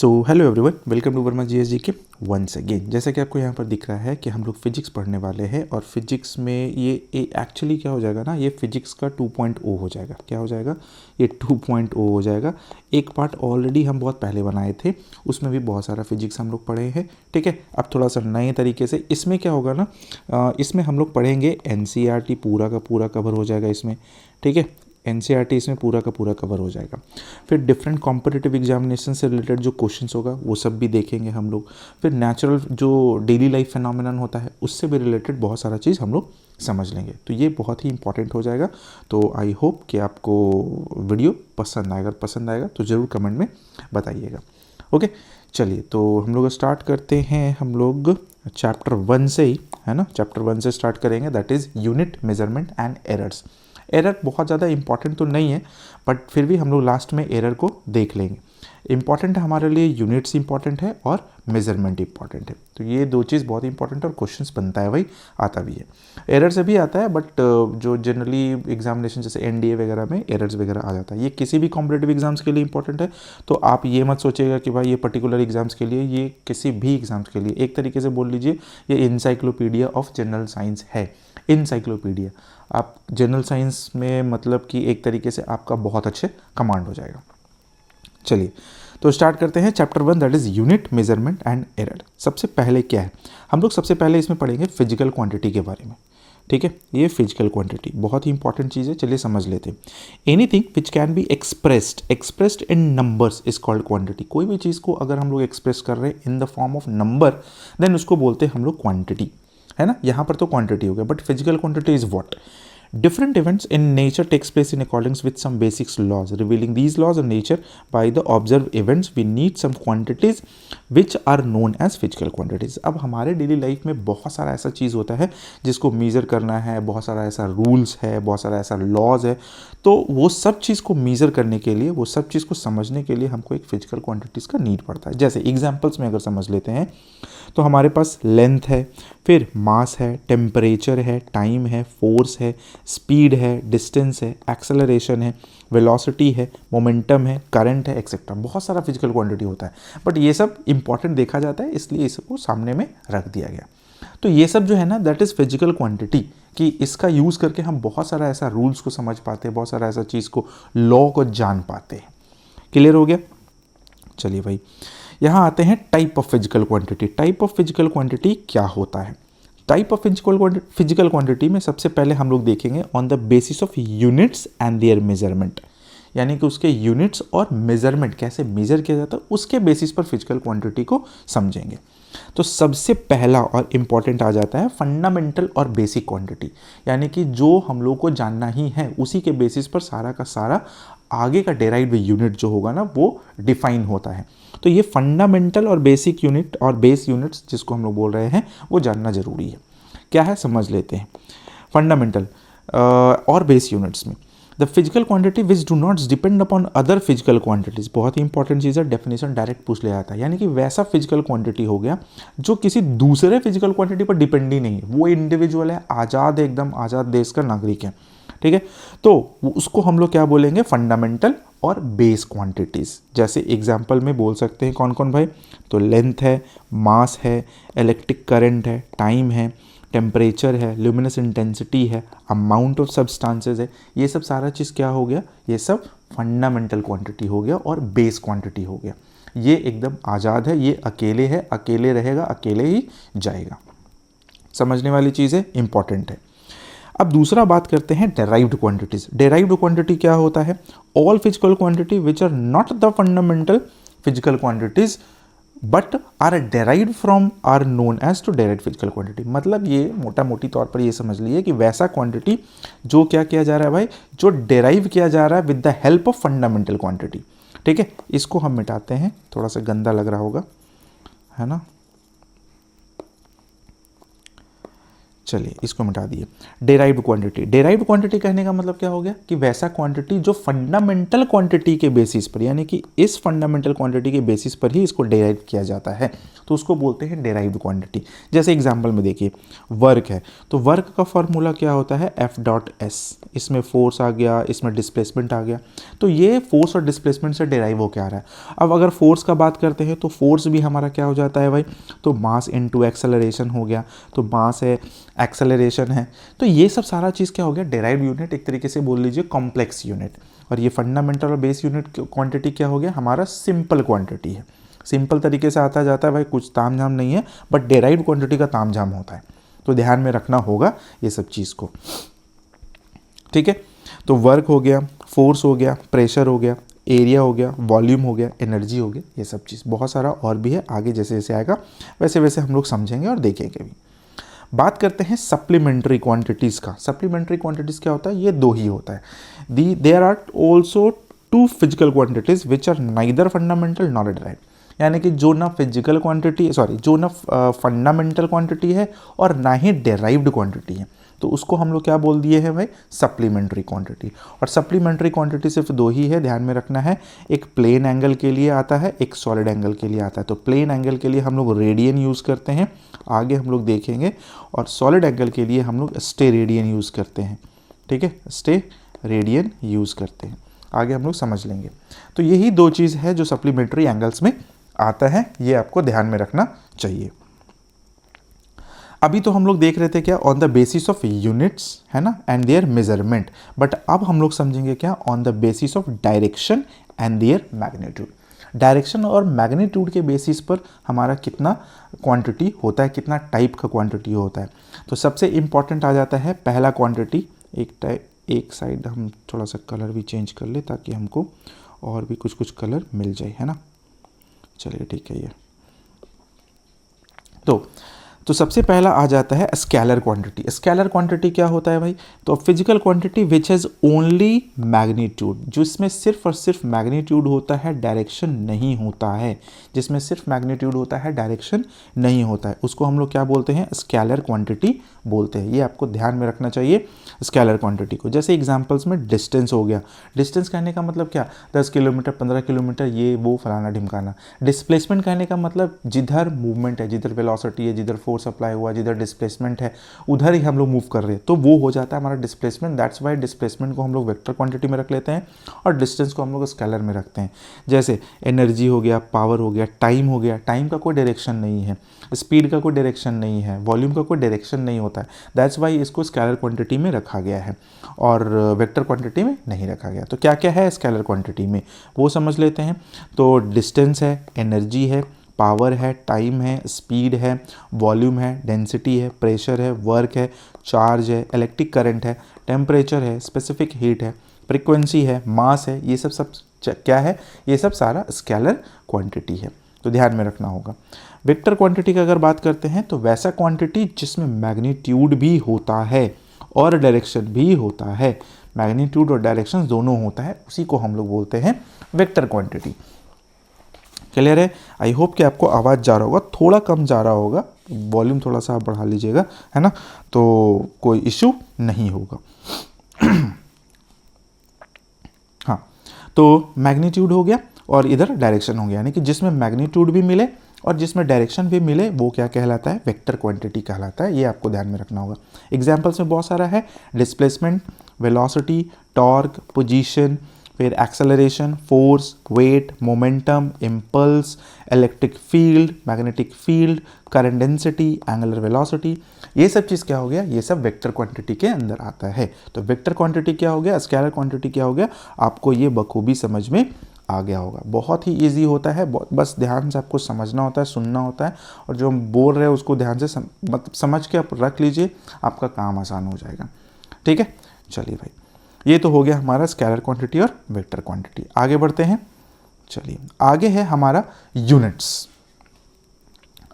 So hello everyone, welcome to Verma GSG के once again. जैसा कि आपको यहाँ पर दिख रहा है कि हम लोग फिजिक्स पढ़ने वाले हैं और फिजिक्स में ये एक्चुअली क्या हो जाएगा ना, ये फिजिक्स का 2.0 हो जाएगा। क्या हो जाएगा? ये 2.0 हो जाएगा। एक पार्ट ऑलरेडी हम बहुत पहले बनाए थे, उसमें भी बहुत सारा फिजिक्स हम लोग पढ़े हैं। ठीक है, अब थोड़ा सा नए तरीके से इसमें क्या होगा ना, इसमें हम लोग पढ़ेंगे एनसीईआरटी पूरा का पूरा कवर हो जाएगा इसमें। ठीक है, एनसीईआरटी इसमें पूरा का पूरा कवर हो जाएगा। फिर डिफरेंट कॉम्पिटिटिव एग्जामिनेशन से रिलेटेड जो क्वेश्चंस होगा वो सब भी देखेंगे हम लोग। फिर नेचुरल जो डेली लाइफ फिनोमेनन होता है उससे भी रिलेटेड बहुत सारा चीज़ हम लोग समझ लेंगे। तो ये बहुत ही इंपॉर्टेंट हो जाएगा। तो आई होप कि आपको वीडियो पसंद आएगा। अगर पसंद आएगा तो ज़रूर कमेंट में बताइएगा। ओके, चलिए तो हम लोग स्टार्ट करते हैं। हम लोग चैप्टर 1 से ही, है ना, चैप्टर 1 से स्टार्ट करेंगे, that is unit measurement and errors. Error बहुत ज़्यादा इंपॉर्टेंट तो नहीं है, बट फिर भी हम लोग लास्ट में एरर को देख लेंगे। इंपॉर्टेंट है हमारे लिए, यूनिट्स इंपॉर्टेंट है और मेजरमेंट इंपॉर्टेंट है। तो ये दो चीज़ बहुत इंपॉर्टेंट है और क्वेश्चंस बनता है, वही आता भी है। एरर से भी आता है, बट जो जनरली एग्जामिनेशन जैसे एनडीए वगैरह में एरर्स वगैरह आ जाता है। ये किसी भी कॉम्पिटेटिव एग्जाम्स के लिए इंपॉर्टेंट है। तो आप ये मत सोचिएगा कि भाई ये पर्टिकुलर एग्जाम्स के लिए, ये किसी भी एग्जाम्स के लिए एक तरीके से बोल लीजिए ये इंसाइक्लोपीडिया ऑफ जनरल साइंस है। इंसाइक्लोपीडिया, आप जनरल साइंस में मतलब कि एक तरीके से आपका बहुत अच्छे कमांड हो जाएगा। चलिए तो स्टार्ट करते हैं chapter 1, that is unit measurement and error. सबसे पहले क्या है, हम लोग सबसे पहले इसमें पढ़ेंगे फिजिकल क्वांटिटी के बारे में। ठीक है, ये फिजिकल क्वांटिटी बहुत ही इंपॉर्टेंट चीज़ है। चलिए समझ लेते हैं। Anything which can be expressed in numbers is called quantity. कोई भी चीज़ को अगर हम लोग एक्सप्रेस कर रहे हैं in the form of number, then उसको बोलते हैं हम लोग क्वांटिटी, है ना। यहाँ पर तो क्वांटिटी हो गया, but physical quantity is what? Different events in nature takes place in accordance with some basic laws. Revealing these laws of nature by the observed events, we need some quantities which are known as physical quantities. अब हमारे daily life में बहुत सारा ऐसा चीज़ होता है जिसको measure करना है, बहुत सारा ऐसा रूल्स है, बहुत सारा ऐसा लॉज है। तो वो सब चीज़ को मेज़र करने के लिए, वो सब चीज़ को समझने के लिए हमको एक फिजिकल क्वांटिटीज़ का नीड पड़ता है। जैसे एग्जाम्पल्स में अगर समझ लेते हैं तो हमारे पास लेंथ है, फिर मास है, टेम्परेचर है, टाइम है, फोर्स है, स्पीड है, डिस्टेंस है, एक्सेलरेशन है, वेलोसिटी है, मोमेंटम है, करंट है, एक्सेट्रा। बहुत सारा फिजिकल क्वांटिटी होता है, बट ये सब इंपॉर्टेंट देखा जाता है, इसलिए इसको सामने में रख दिया गया। तो ये सब जो है ना, दैट इज़ फिजिकल क्वांटिटी, कि इसका यूज़ करके हम बहुत सारा ऐसा रूल्स को समझ पाते हैं, बहुत सारा ऐसा चीज़ को, लॉ को जान पाते हैं। क्लियर हो गया? चलिए भाई, यहाँ आते हैं type of physical quantity. Type of physical quantity क्या होता है? टाइप ऑफ फिजिकल क्वांटिटी में सबसे पहले हम लोग देखेंगे on the basis of units and there measurement, यानी कि उसके यूनिट्स और मेजरमेंट कैसे मेजर किया जाता है उसके बेसिस पर फिजिकल क्वांटिटी को समझेंगे। तो सबसे पहला और इम्पॉर्टेंट आ जाता है फंडामेंटल और बेसिक क्वांटिटी, यानी कि जो हम लोग को जानना ही है उसी के बेसिस पर सारा का सारा आगे का डेराइव्ड यूनिट जो होगा ना वो डिफाइन होता है। तो ये फंडामेंटल और बेसिक यूनिट और बेस यूनिट्स जिसको हम लोग बोल रहे हैं वो जानना जरूरी है। क्या है समझ लेते हैं। फंडामेंटल और बेस यूनिट्स में the physical quantity which do not depend upon other physical quantities, बहुत ही इंपॉर्टेंट चीज़ है, डेफिनेशन डायरेक्ट पूछ ले आता है। यानी कि वैसा फिजिकल क्वांटिटी हो गया जो किसी दूसरे फिजिकल क्वांटिटी पर डिपेंड ही नहीं है, वो इंडिविजुअल है, आज़ाद है, एकदम आज़ाद देश का नागरिक है। ठीक है, तो उसको हम लोग क्या बोलेंगे? फंडामेंटल और बेस क्वांटिटीज़। जैसे एग्जाम्पल में बोल सकते हैं कौन कौन भाई? तो लेंथ है, मास है, इलेक्ट्रिक करंट है, टाइम है, टेम्परेचर है, ल्यूमिनस इंटेंसिटी है, अमाउंट ऑफ सब्सटेंसेस है। ये सब सारा चीज़ क्या हो गया? ये सब फंडामेंटल क्वांटिटी हो गया और बेस क्वांटिटी हो गया। ये एकदम आज़ाद है, ये अकेले है, अकेले रहेगा, अकेले ही जाएगा। समझने वाली चीज़ है, इंपॉर्टेंट है। अब दूसरा बात करते हैं डेराइव्ड क्वांटिटीज। डेराइव्ड क्वांटिटी क्या होता है? All physical quantity which are not the fundamental physical quantities but are derived from are known as to derived physical quantity. मतलब ये मोटा मोटी तौर पर ये समझ लीजिए कि वैसा क्वांटिटी जो क्या किया जा रहा है भाई, जो डेराइव किया जा रहा है with the help of fundamental quantity. ठीक है, इसको हम मिटाते हैं, थोड़ा सा गंदा लग रहा होगा, है ना। चलिए इसको मिटा दिए। डेराइव्ड क्वांटिटी, डेराइव्ड क्वांटिटी कहने का मतलब क्या हो गया कि वैसा क्वांटिटी जो फंडामेंटल क्वांटिटी के बेसिस पर, यानी कि इस फंडामेंटल क्वांटिटी के बेसिस पर ही इसको डेराइव किया जाता है, तो उसको बोलते हैं डेराइव्ड क्वांटिटी। जैसे एग्जांपल में देखिए वर्क है, तो वर्क का फॉर्मूला क्या होता है, F.S, इसमें फोर्स आ गया, इसमें डिस्प्लेसमेंट आ गया, तो ये फोर्स और डिस्प्लेसमेंट से डेराइव होकर आ रहा है। अब अगर फोर्स का बात करते हैं तो फोर्स भी हमारा क्या हो जाता है भाई, तो मास इनटू एक्सेलरेशन हो गया, तो मास है, एक्सेलरेशन है, तो ये सब सारा चीज़ क्या हो गया, डेराइव्ड यूनिट, एक तरीके से बोल लीजिए कॉम्प्लेक्स यूनिट। और ये फंडामेंटल और बेस यूनिट क्वांटिटी क्या हो गया, हमारा सिंपल क्वांटिटी है। सिंपल तरीके से आता जाता है भाई, कुछ ताम झाम नहीं है, बट डेराइव्ड क्वांटिटी का ताम झाम होता है, तो ध्यान में रखना होगा ये सब चीज़ को, ठीक है। तो वर्क हो गया, फोर्स हो गया, प्रेशर हो गया, एरिया हो गया, वॉल्यूम हो गया, एनर्जी हो गया, ये सब चीज़, बहुत सारा और भी है, आगे जैसे जैसे आएगा वैसे वैसे हम लोग समझेंगे और देखेंगे भी। बात करते हैं सप्लीमेंट्री क्वांटिटीज़ का। सप्लीमेंट्री क्वांटिटीज़ क्या होता है, ये दो ही होता है। There are also two physical quantities which are neither fundamental nor derived, यानी कि जो ना फिजिकल क्वांटिटी, सॉरी, जो ना फंडामेंटल क्वांटिटी है और ना ही डेराइव्ड क्वांटिटी है, तो उसको हम लोग क्या बोल दिए हैं भाई, सप्लीमेंट्री क्वांटिटी। और सप्लीमेंट्री क्वांटिटी सिर्फ दो ही है, ध्यान में रखना है, एक प्लेन एंगल के लिए आता है, एक सॉलिड एंगल के लिए आता है। तो प्लेन एंगल के लिए हम लोग रेडियन यूज़ करते हैं, आगे हम लोग देखेंगे, और सॉलिड एंगल के लिए हम लोग स्टे रेडियन यूज़ करते हैं, ठीक है, स्टे रेडियन यूज़ करते हैं, आगे हम लोग समझ लेंगे। तो यही दो चीज़ है जो सप्लीमेंट्री एंगल्स में आता है, ये आपको ध्यान में रखना चाहिए। अभी तो हम लोग देख रहे थे क्या, on the basis of units, है ना, एंड देयर मेजरमेंट, बट अब हम लोग समझेंगे क्या, on the basis of direction and there magnitude. Direction और मैग्नीट्यूड के बेसिस पर हमारा कितना क्वांटिटी होता है, कितना टाइप का क्वांटिटी होता है। तो सबसे इम्पॉर्टेंट आ जाता है पहला क्वांटिटी, एक साइड हम थोड़ा सा कलर भी चेंज कर ले ताकि हमको और भी कुछ कुछ कलर मिल जाए, है ना। चलिए ठीक है, ये तो सबसे पहला आ जाता है स्केलर क्वांटिटी। स्केलर क्वांटिटी क्या होता है भाई, तो physical quantity which has only magnitude, जिसमें सिर्फ और सिर्फ मैग्नीट्यूड होता है, डायरेक्शन नहीं होता है, जिसमें सिर्फ मैग्नीट्यूड होता है, डायरेक्शन नहीं होता है, उसको हम लोग क्या बोलते हैं, स्केलर क्वांटिटी बोलते हैं। ये आपको ध्यान में रखना चाहिए स्केलर क्वांटिटी को। जैसे एग्जाम्पल्स में डिस्टेंस हो गया, डिस्टेंस कहने का मतलब क्या, 10 किलोमीटर, 15 किलोमीटर, ये वो फलाना ढिमकाना। डिस्प्लेसमेंट कहने का मतलब जिधर मूवमेंट है, जिधर वेलोसिटी है, जिधर फोर्स अप्लाई हुआ, जिधर डिस्प्लेसमेंट है, उधर ही हम लोग मूव कर रहे हैं, तो वो हो जाता है हमारा डिस्प्लेसमेंट। दैट्स वाई डिस्प्लेसमेंट को हम लोग वेक्टर क्वांटिटी में रख लेते हैं और डिस्टेंस को हम लोग स्केलर में रखते हैं। जैसे एनर्जी हो गया, पावर हो गया, टाइम हो गया, टाइम का कोई डायरेक्शन नहीं है, स्पीड का कोई डायरेक्शन नहीं है, वॉल्यूम का कोई डायरेक्शन नहीं होता है, दैट्स वाई इसको स्केलर क्वांटिटी में रखा गया है और वेक्टर क्वांटिटी में नहीं रखा गया। तो क्या क्या है स्केलर क्वांटिटी में, वो समझ लेते हैं। तो डिस्टेंस है, एनर्जी है, पावर है, टाइम है, स्पीड है, वॉल्यूम है, डेंसिटी है, प्रेशर है, वर्क है, चार्ज है, इलेक्ट्रिक करंट है, टेम्परेचर है, स्पेसिफिक हीट है, फ्रीक्वेंसी है, मास है, ये सब क्या है, ये सब सारा स्केलर क्वांटिटी है, तो ध्यान में रखना होगा। वेक्टर क्वांटिटी की अगर बात करते हैं तो वैसा क्वांटिटी जिसमें मैग्नीट्यूड भी होता है और डायरेक्शन भी होता है, मैग्नीट्यूड और डायरेक्शन दोनों होता है, उसी को हम लोग बोलते हैं वेक्टर क्वांटिटी। क्लियर है? आई होप कि आपको आवाज़ जा रहा होगा, थोड़ा कम जा रहा होगा, वॉल्यूम थोड़ा सा बढ़ा लीजिएगा, है ना, तो कोई इशू नहीं होगा। हाँ, तो मैग्नीट्यूड हो गया और इधर डायरेक्शन हो गया, यानी कि जिसमें मैग्नीट्यूड भी मिले और जिसमें डायरेक्शन भी मिले वो क्या कहलाता है, वेक्टर क्वांटिटी कहलाता है। ये आपको ध्यान में रखना होगा। एग्जाम्पल्स में बहुत सारा है, डिस्प्लेसमेंट, वेलोसिटी, टॉर्क, पोजीशन, फिर acceleration, force, weight, momentum, impulse, electric field, magnetic field, current density, angular velocity, ये सब चीज़ क्या हो गया, ये सब वेक्टर क्वांटिटी के अंदर आता है। तो वेक्टर क्वांटिटी क्या हो गया, स्केलर क्वांटिटी क्या हो गया, आपको ये बखूबी समझ में आ गया होगा। बहुत ही इजी होता है, बस ध्यान से आपको समझना होता है, सुनना होता है, और जो हम बोल रहे हैं उसको ध्यान से समझ के आप रख लीजिए, आपका काम आसान हो जाएगा। ठीक है, चलिए भाई, ये तो हो गया हमारा स्केलर क्वांटिटी और वेक्टर क्वांटिटी। आगे बढ़ते हैं, चलिए आगे है हमारा यूनिट्स।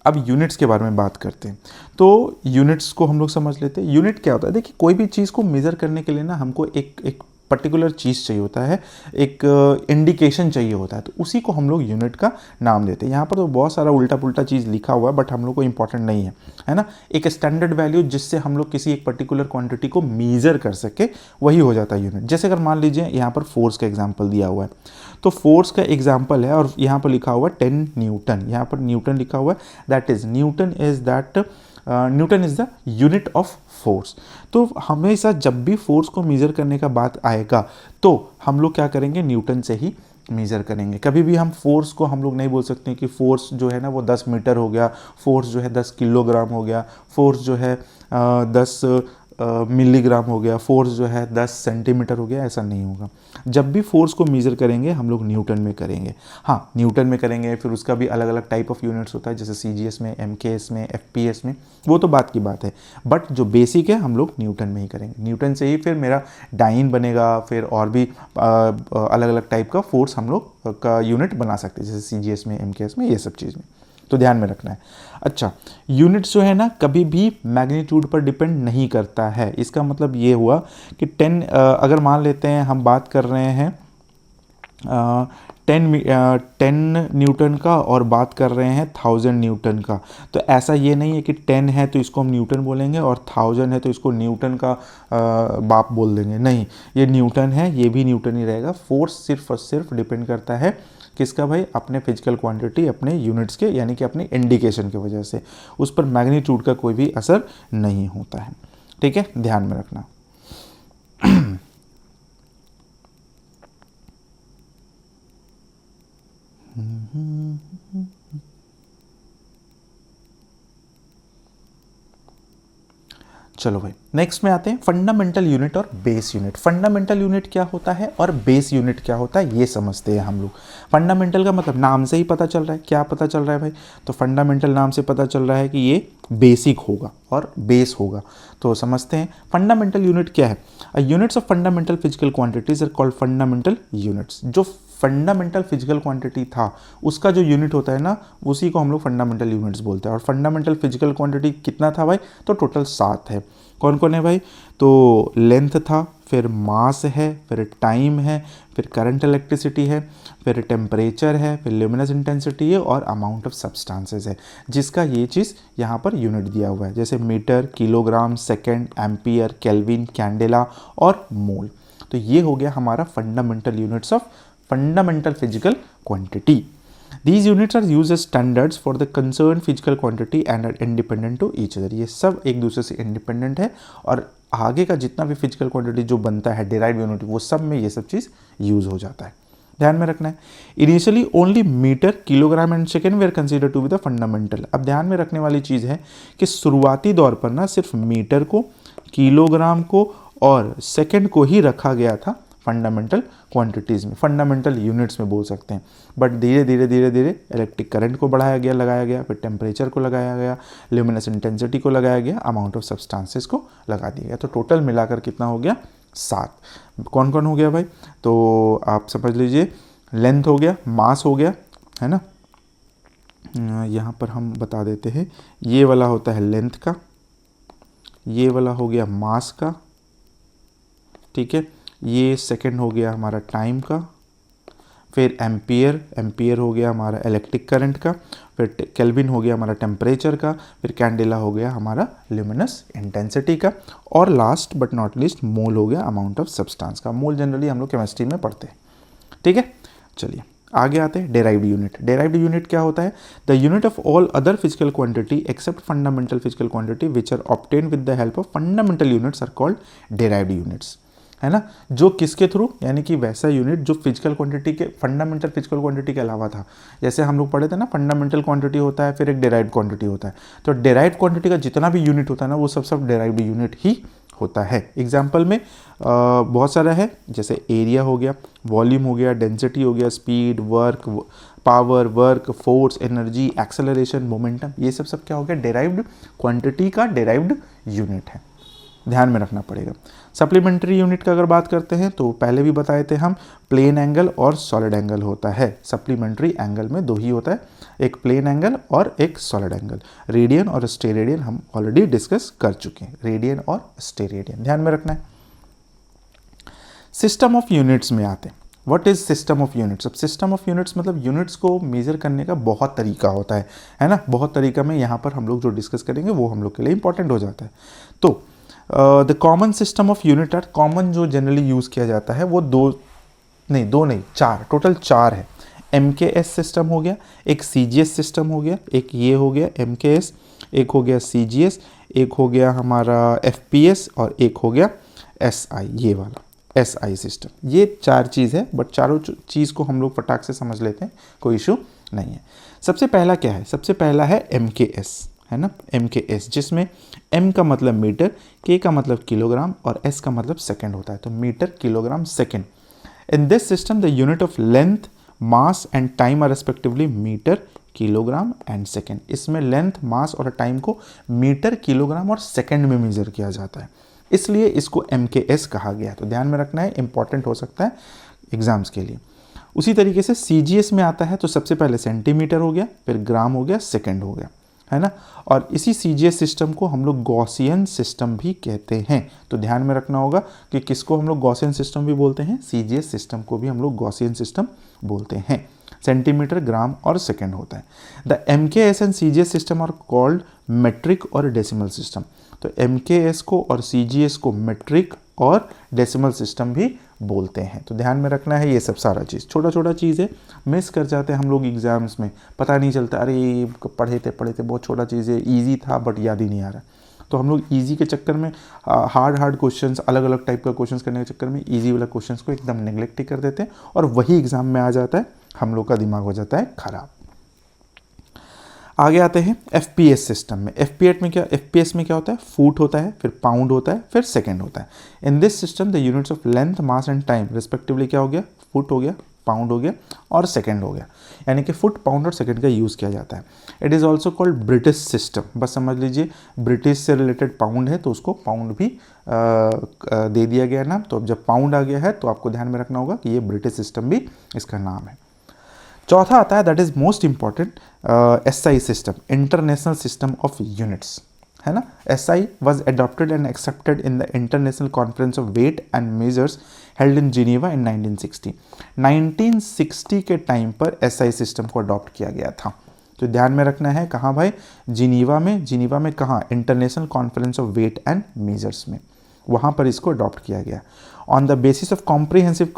अब यूनिट्स के बारे में बात करते हैं। तो यूनिट्स को हम लोग समझ लेते हैं। यूनिट क्या होता है, देखिए कोई भी चीज़ को मेज़र करने के लिए ना हमको एक पर्टिकुलर चीज़ चाहिए होता है, एक इंडिकेशन चाहिए होता है, तो उसी को हम लोग यूनिट का नाम देते हैं। यहाँ पर तो बहुत सारा उल्टा पुल्टा चीज़ लिखा हुआ है, बट हम लोग को इंपॉर्टेंट नहीं है ना। एक स्टैंडर्ड वैल्यू जिससे हम लोग किसी एक पर्टिकुलर क्वांटिटी को मेजर कर सके, वही हो जाता है यूनिट। जैसे अगर मान लीजिए यहाँ पर फोर्स का एग्जाम्पल दिया हुआ है, तो फोर्स का एग्जाम्पल है और यहाँ पर लिखा हुआ है 10 न्यूटन, यहाँ पर न्यूटन लिखा हुआ है, that is Newton is the unit of force. तो हमेशा जब भी फोर्स को मेजर करने का बात आएगा तो हम लोग क्या करेंगे, न्यूटन से ही मेजर करेंगे। कभी भी हम फोर्स को हम लोग नहीं बोल सकते कि फोर्स जो है ना वो 10 मीटर हो गया, फोर्स जो है 10 किलोग्राम हो गया, फोर्स जो है 10 मिलीग्राम हो गया, फोर्स जो है 10 सेंटीमीटर हो गया, ऐसा नहीं होगा। जब भी फोर्स को मेजर करेंगे हम लोग न्यूटन में करेंगे। हाँ, न्यूटन में करेंगे, फिर उसका भी अलग अलग टाइप ऑफ यूनिट्स होता है, जैसे CGS में, MKS में, FPS में, वो तो बात की बात है, बट जो बेसिक है हम लोग न्यूटन में ही करेंगे। न्यूटन से ही फिर मेरा डाइन बनेगा, फिर और भी अलग अलग टाइप का फोर्स हम लोग का यूनिट बना सकते हैं, जैसे CGS में, MKS में, ये सब चीज़ में, तो ध्यान में रखना है। अच्छा, यूनिट्स जो है ना कभी भी मैग्नीट्यूड पर डिपेंड नहीं करता है। इसका मतलब ये हुआ कि 10 अगर मान लेते हैं हम बात कर रहे हैं 10 न्यूटन का और बात कर रहे हैं 1000 न्यूटन का, तो ऐसा ये नहीं है कि 10 है तो इसको हम न्यूटन बोलेंगे और 1000 है तो इसको न्यूटन का बाप बोल देंगे, नहीं, ये न्यूटन है, ये भी न्यूटन ही रहेगा। फोर्स सिर्फ और सिर्फ डिपेंड करता है किसका भाई, अपने फिजिकल क्वांटिटी, अपने यूनिट्स के, यानी कि अपने इंडिकेशन की वजह से, उस पर मैग्नीट्यूड का कोई भी असर नहीं होता है। ठीक है, ध्यान में रखना। चलो भाई, नेक्स्ट में आते हैं फंडामेंटल यूनिट और बेस यूनिट। फंडामेंटल यूनिट क्या होता है और बेस यूनिट क्या होता है ये समझते हैं हम लोग। फंडामेंटल का मतलब नाम से ही पता चल रहा है, क्या पता चल रहा है भाई, तो फंडामेंटल नाम से पता चल रहा है कि ये बेसिक होगा और बेस होगा। तो समझते हैं फंडामेंटल यूनिट क्या है। Units of fundamental physical quantities are called fundamental units. जो फंडामेंटल फिजिकल क्वांटिटी था उसका जो यूनिट होता है ना, उसी को हम लोग फंडामेंटल यूनिट्स बोलते हैं। और फंडामेंटल फिजिकल क्वांटिटी कितना था भाई, तो टोटल 7 है। कौन कौन है भाई, तो लेंथ था, फिर मास है, फिर टाइम है, फिर करंट इलेक्ट्रिसिटी है, फिर टेम्परेचर है, फिर ल्यूमिनस इंटेंसिटी है और अमाउंट ऑफ सब्सटेंसेस है, जिसका ये चीज़ यहाँ पर यूनिट दिया हुआ है, जैसे metre, kilogram, second, ampere, kelvin, candela और मोल। तो ये हो गया हमारा fundamental units of fundamental physical quantity. These units are used as standards for the concerned physical quantity and are independent to each other. ये सब एक दूसरे से इंडिपेंडेंट है और आगे का जितना भी फिजिकल क्वांटिटी जो बनता है डिराइव यूनिट, वो सब में ये सब चीज़ यूज हो जाता है, ध्यान में रखना है। Initially only metre, kilogram and second were consider to be the fundamental. अब ध्यान में रखने वाली चीज़ है कि शुरुआती दौर पर ना सिर्फ मीटर को, किलोग्राम को और सेकेंड को ही रखा गया था फंडामेंटल क्वांटिटीज़ में, फंडामेंटल यूनिट्स में बोल सकते हैं। बट धीरे धीरे धीरे धीरे इलेक्ट्रिक करंट को बढ़ाया गया, लगाया गया, फिर टेम्परेचर को लगाया गया, ल्यूमिनस इंटेंसिटी को लगाया गया, अमाउंट ऑफ सब्सटेंसेस को लगा दिया गया। तो टोटल मिलाकर कितना हो गया, 7। कौन कौन हो गया भाई, तो आप समझ लीजिए, लेंथ हो गया, मास हो गया, है ना, यहाँ पर हम बता देते हैं, ये वाला होता है लेंथ का, ये वाला हो गया मास का, ठीक है, ये सेकंड हो गया हमारा टाइम का, फिर एम्पियर हो गया हमारा इलेक्ट्रिक करंट का, फिर केल्विन हो गया हमारा टेम्परेचर का, फिर कैंडेला हो गया हमारा ल्यूमिनस इंटेंसिटी का, और लास्ट बट नॉट लीस्ट मोल हो गया अमाउंट ऑफ सब्सटेंस का। मोल जनरली हम लोग केमिस्ट्री में पढ़ते हैं, ठीक है। चलिए आगे आते हैं डेराइव्ड यूनिट। डेराइव्ड यूनिट क्या होता है, the unit of all other physical quantity except fundamental physical quantity which are obtained with the help of fundamental units are called derived units, है ना। जो किसके थ्रू, यानी कि वैसा यूनिट जो फिजिकल क्वांटिटी के, फंडामेंटल फिजिकल क्वांटिटी के अलावा था। जैसे हम लोग पढ़े थे ना, फंडामेंटल क्वांटिटी होता है, फिर एक डेराइव्ड क्वांटिटी होता है। तो डेराइव्ड क्वांटिटी का जितना भी यूनिट होता है ना, वो सब डेराइव्ड यूनिट ही होता है। एग्जाम्पल में बहुत सारा है, जैसे एरिया हो गया, वॉल्यूम हो गया, डेंसिटी हो गया, speed, work, power, work, force, energy, acceleration, momentum, ये सब क्या हो गया, डेराइव्ड क्वांटिटी का डेराइव्ड यूनिट है, ध्यान में रखना पड़ेगा। सप्लीमेंट्री यूनिट का अगर बात करते हैं तो पहले भी बताए थे हम, प्लेन एंगल और सॉलिड एंगल होता है। सप्लीमेंट्री एंगल में 2 ही होता है, एक प्लेन एंगल और एक सॉलिड एंगल। रेडियन और स्टेरेडियन हम ऑलरेडी डिस्कस कर चुके हैं, रेडियन और स्टेरेडियन, ध्यान में रखना है। सिस्टम ऑफ यूनिट्स में आते हैं। What is system of units? अब सिस्टम ऑफ यूनिट्स मतलब यूनिट्स को मेजर करने का बहुत तरीका होता है ना, बहुत तरीका में यहाँ पर हम लोग जो डिस्कस करेंगे वो हम लोग के लिए इंपॉर्टेंट हो जाता है। तो the common system of unit are, common जो जनरली यूज़ किया जाता है वो दो नहीं चार, टोटल चार है। MKS सिस्टम हो गया, एक CGS सिस्टम हो गया, एक ये हो गया MKS, एक हो गया CGS, एक हो गया हमारा FPS और एक हो गया SI, ये वाला SI सिस्टम। ये चार चीज़ है, बट चारों चीज़ को हम लोग फटाक से समझ लेते हैं, कोई इशू नहीं है। सबसे पहला क्या है? सबसे पहला है MKS, है ना, MKS, जिसमें M का मतलब मीटर, K का मतलब किलोग्राम और S का मतलब सेकंड होता है। तो metre, kilogram, second. In this system the unit of length, mass and time are respectively metre, kilogram and second. इसमें लेंथ, मास और टाइम को मीटर, किलोग्राम और सेकंड में मेजर किया जाता है, इसलिए इसको MKS कहा गया है। तो ध्यान में रखना है, इंपॉर्टेंट हो सकता है एग्जाम्स के लिए। उसी तरीके से CGS में आता है तो सबसे पहले सेंटीमीटर हो गया, फिर ग्राम हो गया, सेकंड हो गया, है ना। और इसी CGS सिस्टम को हम लोग गॉसियन सिस्टम भी कहते हैं। तो ध्यान में रखना होगा कि किसको हम लोग गॉसियन सिस्टम भी बोलते हैं, CGS सिस्टम को भी हम लोग गॉसियन सिस्टम बोलते हैं। सेंटीमीटर, ग्राम और सेकंड होता है। The MKS and CGS system are called metric और डेसिमल सिस्टम। तो MKS को और CGS को मेट्रिक और डेसिमल सिस्टम भी बोलते हैं। तो ध्यान में रखना है ये सब सारा चीज़, छोटा छोटा चीज़ है, मिस कर जाते हैं हम लोग एग्जाम्स में, पता नहीं चलता, अरे पढ़े थे बहुत छोटा चीज़ है, ईजी था बट याद ही नहीं आ रहा। तो हम लोग ईजी के चक्कर में हार्ड क्वेश्चंस, अलग अलग टाइप का क्वेश्चंस करने के चक्कर में ईजी वाला क्वेश्चंस को एकदम नेग्लेक्ट ही कर देते हैं और वही एग्जाम में आ जाता है, हम लोग का दिमाग हो जाता है खराब। आगे आते हैं FPS सिस्टम में। FPS में क्या होता है? फुट होता है, फिर पाउंड होता है, फिर सेकंड होता है। इन this system the units of length, mass and time respectively क्या हो गया? फुट हो गया, पाउंड हो गया और सेकंड हो गया, यानी कि फुट, पाउंड और सेकंड का यूज़ किया जाता है। It is also called British system. बस समझ लीजिए ब्रिटिश से रिलेटेड पाउंड है तो उसको पाउंड भी दे दिया गया नाम। तो अब जब पाउंड आ गया है तो आपको ध्यान में रखना होगा कि ये ब्रिटिश सिस्टम भी इसका नाम है। चौथा आता है, that is most important, SI system, international system of units, है ना। SI was adopted and accepted in the International Conference of Weight and Measures held in Geneva in 1960. 1960 के टाइम पर SI सिस्टम को अडॉप्ट किया गया था। तो ध्यान में रखना है, कहाँ भाई? जिनीवा में कहाँ? International conference of weight and measures में, वहाँ पर इसको अडॉप्ट किया गया। On the basis of comprehensive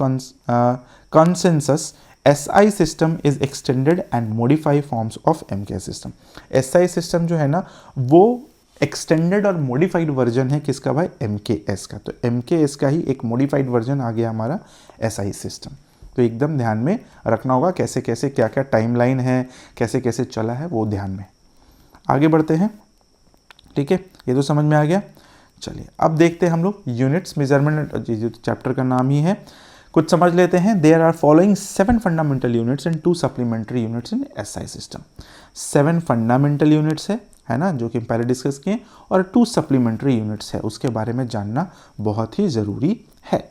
consensus SI system is extended and modified forms of MKS system. SI system जो है ना वो एक्सटेंडेड और मॉडिफाइड वर्जन है किसका भाई? MKS का। तो MKS का ही एक मॉडिफाइड वर्जन आ गया हमारा SI सिस्टम। तो एकदम ध्यान में रखना होगा कैसे कैसे क्या क्या टाइमलाइन है, कैसे कैसे चला है, वो ध्यान में। आगे बढ़ते हैं, ठीक है, ये तो समझ में आ गया। चलिए अब देखते हैं हम लोग यूनिट्स मेजरमेंट, जो चैप्टर का नाम ही है, कुछ समझ लेते हैं। There are following 7 fundamental units and 2 supplementary units in SI system. 7 fundamental units है ना, जो कि पहले डिस्कस किए, और 2 सप्लीमेंट्री यूनिट्स है, उसके बारे में जानना बहुत ही ज़रूरी है।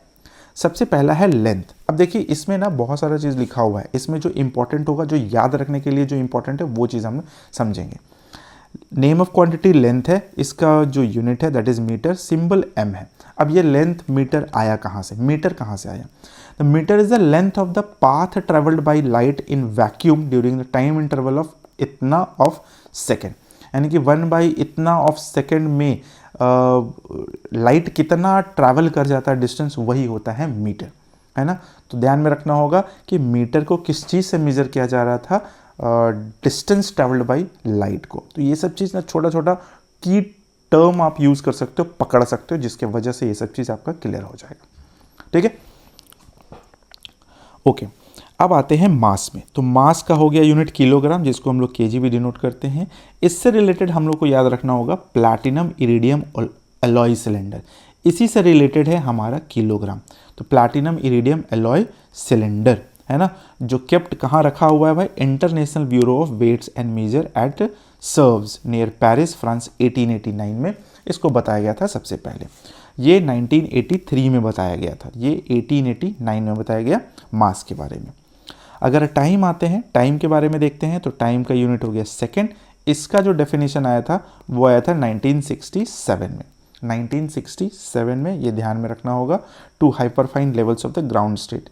सबसे पहला है लेंथ। अब देखिए इसमें ना बहुत सारा चीज़ लिखा हुआ है, इसमें जो इंपॉर्टेंट होगा, जो याद रखने के लिए जो इंपॉर्टेंट है वो चीज़ हम समझेंगे। नेम ऑफ क्वांटिटी लेंथ है, इसका जो यूनिट है that is metre, symbol M है। अब ये लेंथ मीटर आया कहाँ से? मीटर कहाँ से आया? The metre is the length of the path travelled by light in vacuum during the time interval of इतना ऑफ सेकेंड, यानी कि 1/इतना ऑफ सेकेंड में लाइट कितना ट्रैवल कर जाता है डिस्टेंस, वही होता है मीटर, है ना। तो ध्यान में रखना होगा कि मीटर को किस चीज़ से मेजर किया जा रहा था? डिस्टेंस ट्रैवल्ड बाय लाइट को। तो ये सब चीज़ ना छोटा छोटा की टर्म आप यूज़ कर सकते हो, पकड़ सकते हो, जिसके वजह से ये सब चीज़ आपका क्लियर हो जाएगा, ठीक है। ओके, अब आते हैं मास में। तो मास का हो गया यूनिट किलोग्राम, जिसको हम लोग kg भी डिनोट करते हैं। इससे रिलेटेड हम लोग को याद रखना होगा प्लैटिनम इरिडियम एलॉय सिलेंडर, इसी से रिलेटेड है हमारा किलोग्राम। तो प्लैटिनम इरिडियम एलॉय सिलेंडर, है ना, जो केप्ट कहाँ रखा हुआ है भाई? International bureau of weights and measure at Sevres near Paris, France, 1889 में इसको बताया गया था सबसे पहले। ये 1983 में बताया गया था, ये 1889 में बताया गया मास के बारे में। अगर टाइम आते हैं, टाइम के बारे में देखते हैं, तो टाइम का यूनिट हो गया सेकेंड। इसका जो डेफिनेशन आया था वो आया था 1967 में। 1967 में, ये ध्यान में रखना होगा, two hyperfine levels of the ground state.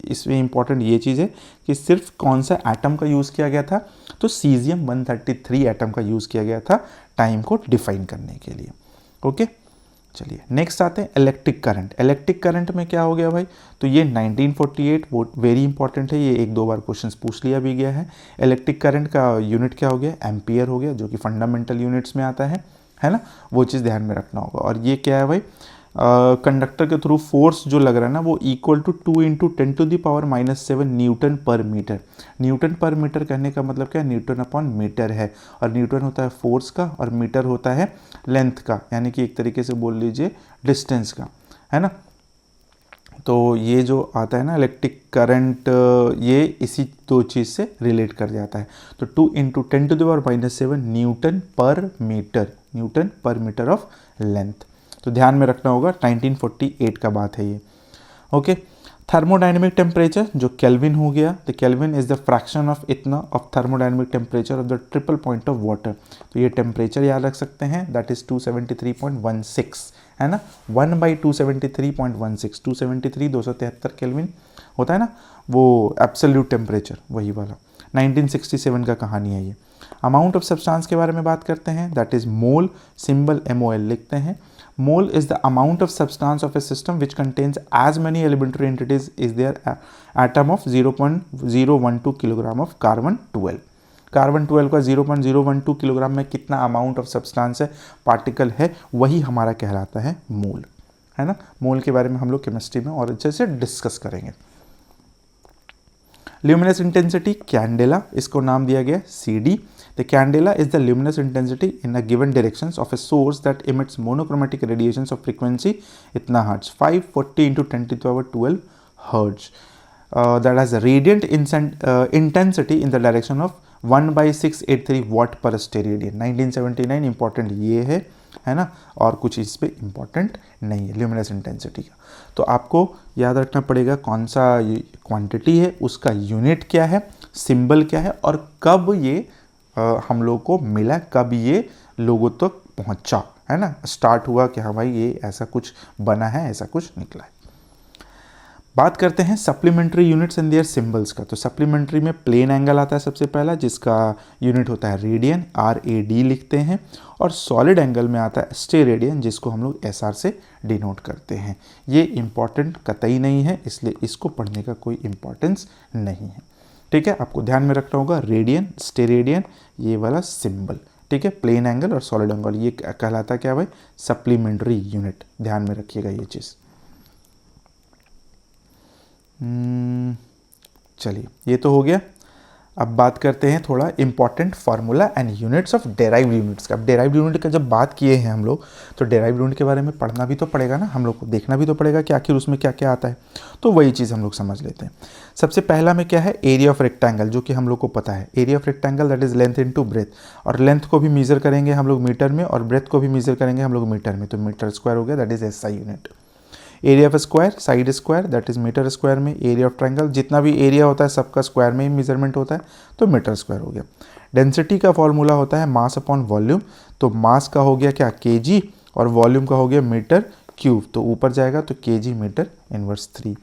इसमें इंपॉर्टेंट ये चीज़ है कि सिर्फ कौन सा एटम का यूज़ किया गया था, तो सीजियम 133 एटम का यूज़ किया गया था टाइम को डिफाइन करने के लिए। ओके, चलिए नेक्स्ट आते हैं इलेक्ट्रिक करंट। इलेक्ट्रिक करंट में क्या हो गया भाई, तो ये 1948 वो वेरी इंपॉर्टेंट है, ये एक दो बार क्वेश्चंस पूछ लिया भी गया है। इलेक्ट्रिक करंट का यूनिट क्या हो गया, एम्पियर हो गया, जो कि फंडामेंटल यूनिट्स में आता है ना, वो चीज़ ध्यान में रखना होगा। और ये क्या है भाई, कंडक्टर के थ्रू फोर्स जो लग रहा है ना, वो इक्वल टू 2 × 10⁻⁻7 न्यूटन पर मीटर। न्यूटन पर मीटर कहने का मतलब क्या है, न्यूटन अपॉन मीटर है, और न्यूटन होता है फोर्स का और मीटर होता है लेंथ का, यानी कि एक तरीके से बोल लीजिए डिस्टेंस का, है ना। तो ये जो आता है ना इलेक्ट्रिक करंट, ये इसी दो चीज़ से रिलेट कर जाता है। तो 2 × 10⁻⁻7 न्यूटन पर मीटर ऑफ लेंथ। तो ध्यान में रखना होगा, 1948 का बात है ये। ओके, थर्मोडाइनमिक टेम्परेचर जो केल्विन हो गया, तो kelvin is the fraction of इतना of thermodynamic temperature of the triple point of water. तो ये टेम्परेचर याद रख सकते हैं, दैट इज 273.16, है ना, 1/273.16, 273 273 केल्विन होता है ना, वो एब्सोल्यूट टेम्परेचर वही वाला। 1967 का कहानी है ये। अमाउंट ऑफ सब्सटेंस के बारे में बात करते हैं, that is mole, symbol MOL लिखते हैं। Mole is the amount of substance of a system which contains as many elementary entities is their atom of 0.012 kilogram of carbon-12। कार्बन-12 का 0.012 किलोग्राम में कितना अमाउंट ऑफ सब्सटेंस है, particle है, वही हमारा कहलाता है मोल, है ना। मोल के बारे में हम लोग केमिस्ट्री में और अच्छे से डिस्कस करेंगे। ल्यूमिनस इंटेंसिटी कैंडेला, इसको नाम दिया गया CD। The candela is the luminous intensity in a given directions of a source that emits monochromatic radiations of frequency इतना hertz, 540 × 10⁻12 hertz, that has a radiant intensity in the direction of 1/683 watt per steradian. 1979 important ये है ना, और कुछ इस पे important नहीं है ल्यूमिनस इंटेंसिटी का। तो आपको याद रखना पड़ेगा कौन सा क्वांटिटी है, उसका यूनिट क्या है, सिंबल क्या है, और कब ये हम लोग को मिला, कब ये लोगों तक पहुंचा, है ना, स्टार्ट हुआ कि हाँ भाई ये ऐसा कुछ बना है, ऐसा कुछ निकला है। बात करते हैं supplementary units and their symbols का। तो सप्लीमेंट्री में प्लेन एंगल आता है सबसे पहला, जिसका यूनिट होता है रेडियन, RAD लिखते हैं। और सॉलिड एंगल में आता है स्टेरेडियन, जिसको हम लोग SR से डिनोट करते हैं। ये इंपॉर्टेंट कतई नहीं है, इसलिए इसको पढ़ने का कोई इंपॉर्टेंस नहीं है, ठीक है। आपको ध्यान में रखना होगा रेडियन, स्टेरेडियन, ये वाला सिंबल, ठीक है। प्लेन एंगल और सॉलिड एंगल ये कहलाता क्या भाई, सप्लीमेंट्री यूनिट, ध्यान में रखिएगा ये चीज़। चलिए ये तो हो गया। अब बात करते हैं थोड़ा important formula and units of derived units का। अब डेराइव्ड यूनिट का जब बात किए हैं हम लोग, तो डेराइव्ड यूनिट के बारे में पढ़ना भी तो पड़ेगा ना, हम लोग को देखना भी तो पड़ेगा कि आखिर उसमें क्या क्या आता है। तो वही चीज़ हम लोग समझ लेते हैं। सबसे पहला में क्या है, एरिया ऑफ रेक्टेंगल, जो कि हम लोग को पता है। Area of rectangle that is length into breath, और लेंथ को भी मेजर करेंगे हम लोग मीटर में, और ब्रेथ को भी मेजर करेंगे हम लोग मीटर में, तो मीटर स्क्वायर हो गया, that is SI unit. Area of square, side square, that is metre square में। एरिया ऑफ ट्रायंगल, जितना भी एरिया होता है सबका स्क्वायर में ही मेजरमेंट होता है, तो मीटर स्क्वायर हो गया। डेंसिटी का फॉर्मूला होता है मास अपॉन वॉल्यूम, तो मास का हो गया क्या, kg, और वॉल्यूम का हो गया मीटर क्यूब, तो ऊपर जाएगा तो kg मीटर इनवर्स 3।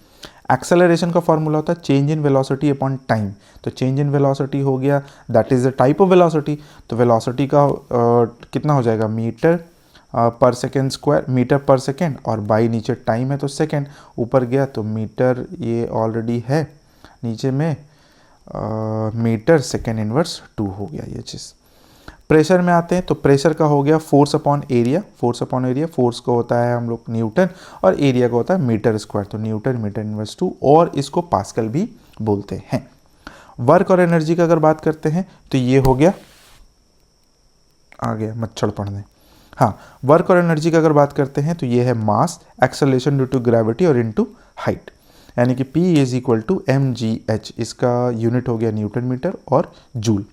एक्सेलरेशन का फॉर्मूला होता है change in velocity upon time, तो चेंज इन वेलोसिटी हो गया, that is the type of velocity, तो वेलोसिटी का कितना हो जाएगा, मीटर पर सेकेंड स्क्वायर, मीटर पर सेकेंड, और बाई नीचे टाइम है तो सेकेंड, ऊपर गया तो मीटर, ये ऑलरेडी है नीचे में, मीटर सेकेंड इनवर्स 2 हो गया ये चीज़। प्रेशर में आते हैं, तो प्रेशर का हो गया force upon area, force upon area, force को होता है हम लोग न्यूटन, और एरिया का होता है मीटर स्क्वायर, तो न्यूटन मीटर इनवर्स 2, और इसको पास्कल भी बोलते हैं। वर्क और एनर्जी का अगर बात करते हैं तो ये हो गया, आ गया मच्छर पढ़ने, हाँ। वर्क और एनर्जी का अगर बात करते हैं तो ये है mass, acceleration due to gravity और इनटू हाइट, यानी कि P is equal to mgh, इसका यूनिट हो गया न्यूटन मीटर और जूल।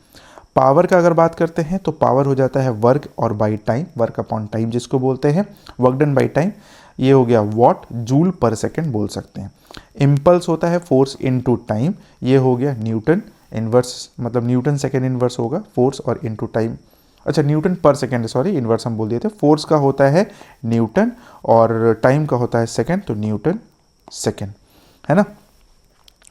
पावर का अगर बात करते हैं तो पावर हो जाता है वर्क और by time, work upon time जिसको बोलते हैं, वर्क डन बाई टाइम, ये हो गया वॉट, जूल पर सेकेंड बोल सकते हैं। इम्पल्स होता है फोर्स इनटू टाइम, ये हो गया न्यूटन इनवर्स, मतलब न्यूटन सेकेंड इनवर्स होगा फोर्स और इनटू टाइम अच्छा न्यूटन पर सेकेंड, सॉरी इन्वर्स हम बोल दिए थे। फोर्स का होता है न्यूटन और टाइम का होता है सेकेंड, तो न्यूटन सेकेंड, है ना।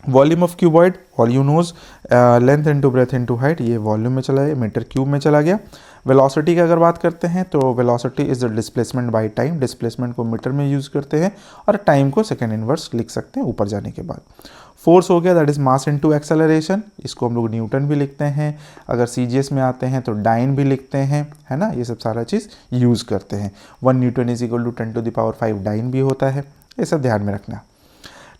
Volume of cuboid, volume knows, length into breadth into height, ये वॉल्यूम में चला गया, मीटर क्यूब में चला गया। वेलोसिटी की अगर बात करते हैं तो velocity is the displacement by time, displacement को मीटर में यूज़ करते हैं और टाइम को सेकेंड इनवर्स लिख सकते हैं ऊपर जाने के बाद। फोर्स हो गया that is mass into acceleration, इसको हम लोग न्यूटन भी लिखते हैं, अगर सीजीएस में आते हैं तो डाइन भी लिखते हैं, है ना। ये सब सारा चीज़ यूज़ करते हैं। 1 newton is equal to 10⁵ dyne भी होता है, ये सब ध्यान में रखना।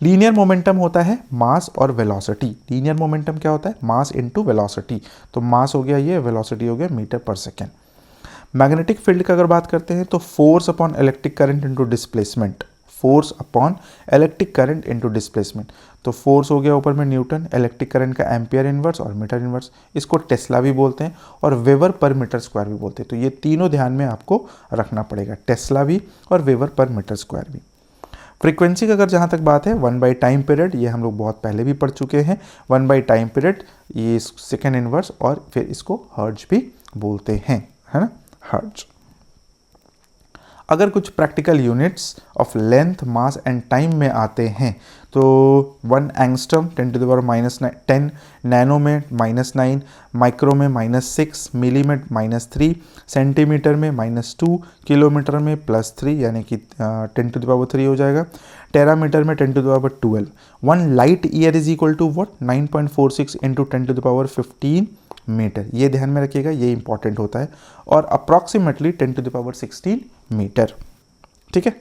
लीनियर मोमेंटम होता है मास और वेलोसिटी। लीनियर मोमेंटम क्या होता है, मास इनटू वेलोसिटी, तो मास हो गया ये, वेलोसिटी हो गया मीटर पर सेकेंड। मैग्नेटिक फील्ड का अगर बात करते हैं तो force upon electric current into displacement, force upon electric current into displacement, तो फोर्स हो गया ऊपर में न्यूटन, इलेक्ट्रिक करंट का एम्पियर इनवर्स और मीटर इनवर्स, इसको टेस्ला भी बोलते हैं और वेबर पर मीटर स्क्वायर भी बोलते हैं। तो ये तीनों ध्यान में आपको रखना पड़ेगा, टेस्ला भी और वेबर पर मीटर स्क्वायर भी। फ्रीक्वेंसी का अगर जहाँ तक बात है 1 बाई टाइम पीरियड, ये हम लोग बहुत पहले भी पढ़ चुके हैं। 1 बाई टाइम पीरियड, ये सेकेंड इनवर्स और फिर इसको हर्ट्ज भी बोलते हैं, है ना, हर्ट्ज। अगर कुछ practical units of length, mass and time में आते हैं तो 1 एंगस्ट्रम 10⁻⁻10, नैनो में -9, माइक्रो में -6, मिली में -3, सेंटीमीटर में -2, किलोमीटर में +3 यानी कि 10⁻³ हो जाएगा, टेरामीटर में 10⁻12। 1 light year is equal to what, 9.46 into 10⁻15 metre, ये ध्यान में रखिएगा, ये इंपॉर्टेंट होता है, और अप्रॉक्सीमेटली 10⁻16 मीटर, ठीक है।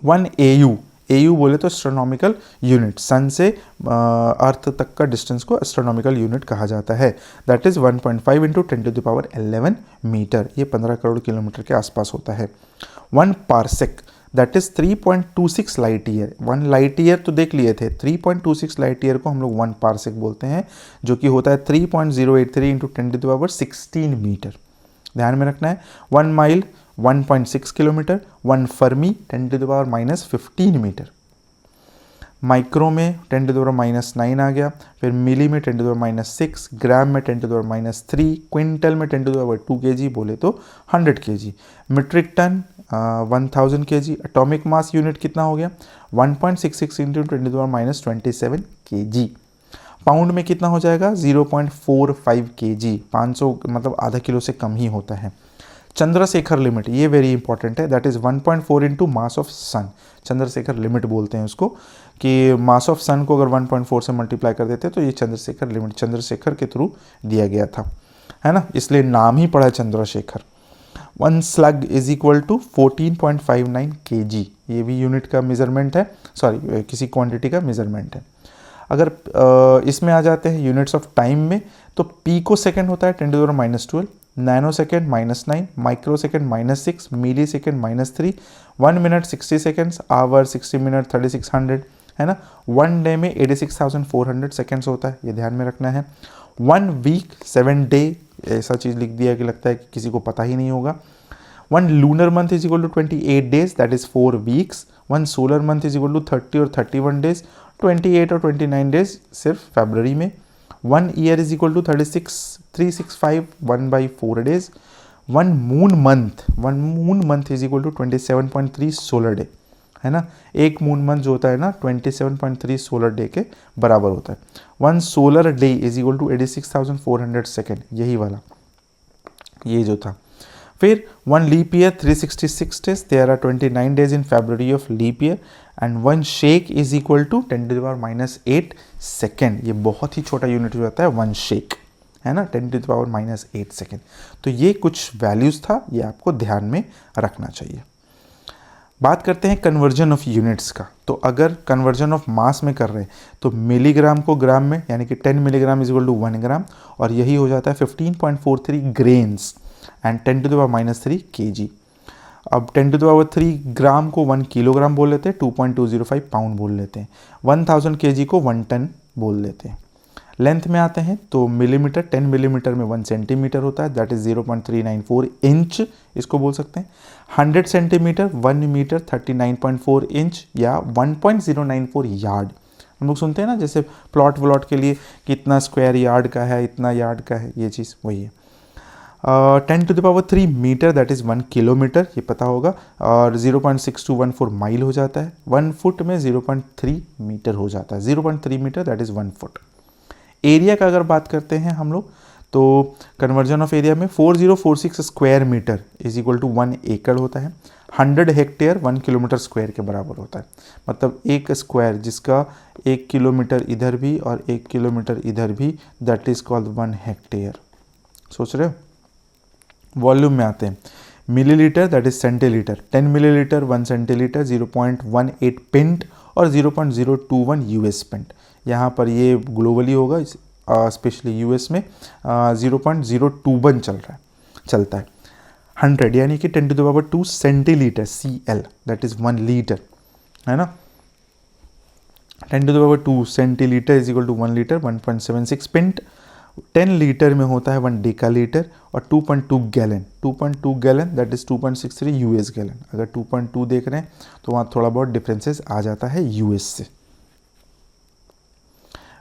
1 AU, AU बोले तो एस्ट्रोनॉमिकल यूनिट, सन से अर्थ तक का डिस्टेंस को एस्ट्रोनॉमिकल यूनिट कहा जाता है, दैट इज 1.5 इंटू 10⁻11 मीटर, ये 15 करोड़ किलोमीटर के आसपास होता है। 1 parsec that is 3.26 light year, 1 light year तो देख लिए थे, 3.26 लाइट ईयर को हम लोग 1 पार्सेक बोलते हैं, जो कि होता है 3.083 इंटू 10⁻16 मीटर, ध्यान में रखना है। 1 mile 1.6 kilometre, 1 fermi 10⁻15 metre, micro में 10⁻9 आ गया, फिर मिली में 10⁻6, ग्राम में 10⁻3, क्विंटल में 10⁻2 kg बोले तो 100 kg, metric ton 1000 kg, atomic mass unit कितना हो गया 1.66 इंटू 10⁻27 kg, पाउंड में कितना हो जाएगा 0.45 kg, 500 मतलब आधा किलो से कम ही होता है। चंद्रशेखर लिमिट, ये वेरी इंपॉर्टेंट है, that is 1.4 into mass of sun, Chandrasekhar limit बोलते हैं उसको, कि मास ऑफ सन को अगर 1.4 से मल्टीप्लाई कर देते तो ये चंद्रशेखर लिमिट चंद्रशेखर के थ्रू दिया गया था, है ना, इसलिए नाम ही पड़ा Chandrasekhar. 1 slug is equal to 14.59 kg, ये भी यूनिट का मेजरमेंट है, सॉरी किसी क्वांटिटी का मेजरमेंट है। अगर इसमें आ जाते हैं यूनिट्स ऑफ टाइम में, तो पीको सेकेंड होता है 10⁻12, nano second -9, micro second -6, milli second -3, 1 minute 60 seconds, hour 60 minute 3600, है ना। 1 डे में 86,400 सेकेंड्स होता है, ये ध्यान में रखना है। 1 वीक 7 डे, ऐसा चीज़ लिख दिया कि लगता है कि किसी को पता ही नहीं होगा। 1 lunar month is equal to 28 days, that is 4 weeks. 1 solar month is equal to 30 और 31 डेज, 28 और 29 डेज सिर्फ फरवरी में। 1 year is equal to 365 1/4 days. 1 moon month is equal to 27.3 solar day, है ना, एक मून मंथ जो होता है ना 27.3 सोलर डे के बराबर होता है। 1 solar day is equal to 86,400 second, यही वाला ये जो था। फिर 1 leap year 366 days, there are 29 days in February of leap year, and 1 shake is equal to 10⁻8 second, ये बहुत ही छोटा यूनिट हो जाता है 1 शेक, है ना, 10⁻8 सेकेंड। तो ये कुछ वैल्यूज था, ये आपको ध्यान में रखना चाहिए। बात करते हैं कन्वर्जन ऑफ यूनिट्स का, तो अगर कन्वर्जन ऑफ मास में कर रहे हैं तो मिलीग्राम को ग्राम में, यानी कि 10 मिलीग्राम इज इक्वल टू 1 ग्राम, और यही हो जाता है 15.43 ग्रेन्स एंड 10⁻³ kg। अब 10⁻³ ग्राम को 1 किलोग्राम बोल लेते हैं, 2.205 पाउंड बोल लेते हैं, 1000 kg को 1 टन बोल लेते हैं। लेंथ में आते हैं तो मिलीमीटर, 10 मिलीमीटर में 1 सेंटीमीटर होता है, दैट इज 0.394 इंच, इसको बोल सकते हैं। 100 सेंटीमीटर 1 मीटर 39.4 इंच या 1.094 यार्ड। हम लोग सुनते हैं ना जैसे प्लॉट व्लॉट के लिए कितना स्क्वायर यार्ड का है, इतना यार्ड का है, ये चीज़ वही है। 10⁻³ मीटर दैट इज़ 1 किलोमीटर, ये पता होगा, और 0.6214 माइल हो जाता है। 1 फुट में 0.3 मीटर हो जाता है, 0.3 metre that is 1 foot. Area का अगर बात करते हैं हम लोग, तो कन्वर्जन ऑफ एरिया में 4046 square metre is equal to 1 एकड़ होता है। 100 हेक्टेयर 1 किलोमीटर स्क्वायर के बराबर होता है। मतलब एक स्क्वायर जिसका 1 किलोमीटर इधर भी और 1 किलोमीटर इधर भी, दैट इज कॉल्ड 1 हेक्टेयर। सोच रहे हो? वॉल्यूम में आते हैं, millilitre that is centilitre, 10 millilitre 1 centilitre, 0.18 pint और 0.021 यूएस पिंट। यहाँ पर ये ग्लोबली होगा, स्पेशली यूएस में 0.021 चलता है। 100 यानी कि 10⁻² centilitre, CL that is 1 litre, है ना। 10⁻² centilitre is equal to 1 litre, 1.76 pint. 10 litre में होता है 1 डेकालीटर, और 2.2 gallon, 2.2 gallon that is 2.63 US gallon. अगर 2.2 देख रहे हैं तो वहाँ थोड़ा बहुत डिफरेंसेस आ जाता है यूएस से।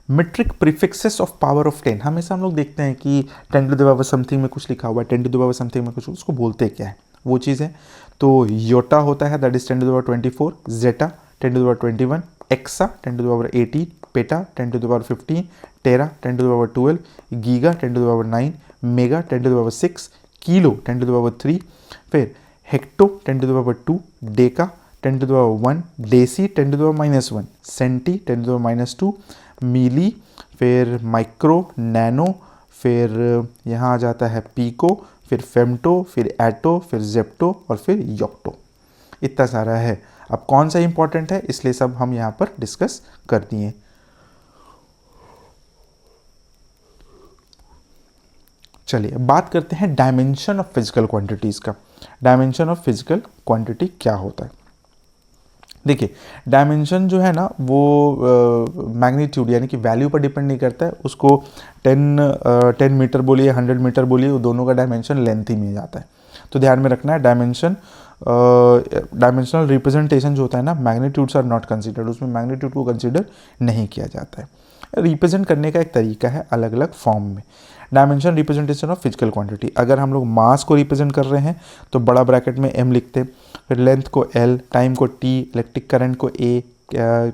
Metric prefixes of power of 10, हमेशा हम लोग देखते हैं कि 10⁻ समथिंग में कुछ लिखा हुआ है, 10⁻ समथिंग में कुछ, उसको बोलते क्या है वो चीज़ है। तो योटा होता है that is 10⁻24, zetta 10⁻21, exa 10⁻18, peta 10⁻15, tera 10⁻12, giga 10⁻9, mega 10⁻6, kilo 10⁻3, फिर hecto 10⁻2, deca 10⁻1, deci 10⁻-1, centi 10⁻-2, milli, फिर माइक्रो, नैनो, फिर यहाँ आ जाता है पीको, फिर फेम्टो, फिर एटो, फिर जेप्टो और फिर योक्टो। इतना सारा है। अब कौन सा इंपॉर्टेंट है, इसलिए सब हम यहाँ पर डिस्कस कर दिए। चलिए बात करते हैं डायमेंशन ऑफ फिजिकल क्वांटिटीज़ का। डायमेंशन ऑफ फिजिकल क्वांटिटी क्या होता है? देखिए, डायमेंशन जो है ना वो मैग्नीट्यूड यानी कि वैल्यू पर डिपेंड नहीं करता है। उसको 10 मीटर बोलिए, 100 मीटर बोलिए, वो दोनों का डायमेंशन लेंथ ही में जाता है। तो ध्यान में रखना है, डायमेंशनल रिप्रेजेंटेशन जो होता है ना, मैग्नीट्यूड्स आर नॉट कंसिडर्ड, उसमें मैग्नीट्यूड को कंसिडर नहीं किया जाता है। रिप्रेजेंट करने का एक तरीका है अलग अलग फॉर्म में। Dimension representation of physical quantity, अगर हम लोग मास को रिप्रेजेंट कर रहे हैं तो बड़ा ब्रैकेट में m लिखते हैं, फिर लेंथ को L, टाइम को T, इलेक्ट्रिक करंट को A,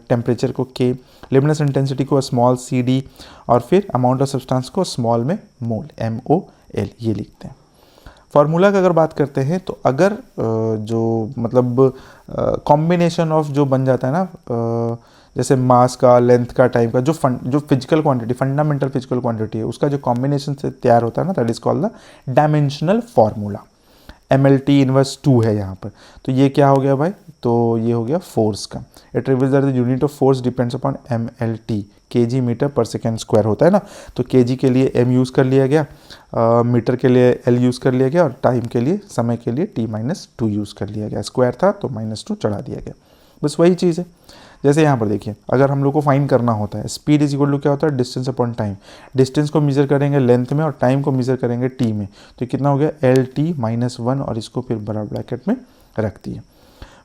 टेम्परेचर को K, लिमिनस इंटेंसिटी को स्मॉल cd, और फिर अमाउंट ऑफ सब्सटेंस को स्मॉल में मोल, MOL, ये लिखते हैं। फार्मूला की अगर बात करते हैं तो अगर जो मतलब कॉम्बिनेशन ऑफ जो बन जाता है ना, जैसे मास का, लेंथ का, टाइम का, जो physical quantity, fundamental physical quantity है, उसका जो कॉम्बिनेशन से तैयार होता है ना, that is called the dimensional formula. MLT inverse 2 है यहाँ पर, तो ये क्या हो गया भाई? तो ये हो गया फोर्स का। It reveals that the unit of force depends upon MLT, kg metre पर सेकेंड स्क्वायर होता है ना, तो kg के लिए m यूज़ कर लिया गया, मीटर के लिए L यूज़ कर लिया गया, और टाइम के लिए, समय के लिए T-2 यूज़ कर लिया गया। स्क्वायर था तो -2 चढ़ा दिया गया, बस वही चीज़ है। जैसे यहाँ पर देखिए, अगर हम लोग को फाइंड करना होता है स्पीड इज इक्वल टू क्या होता है? Distance upon time. डिस्टेंस को मेजर करेंगे लेंथ में और टाइम को मेजर करेंगे टी में, तो कितना हो गया? LT-1, और इसको फिर बड़ा ब्रैकेट में रख दिए।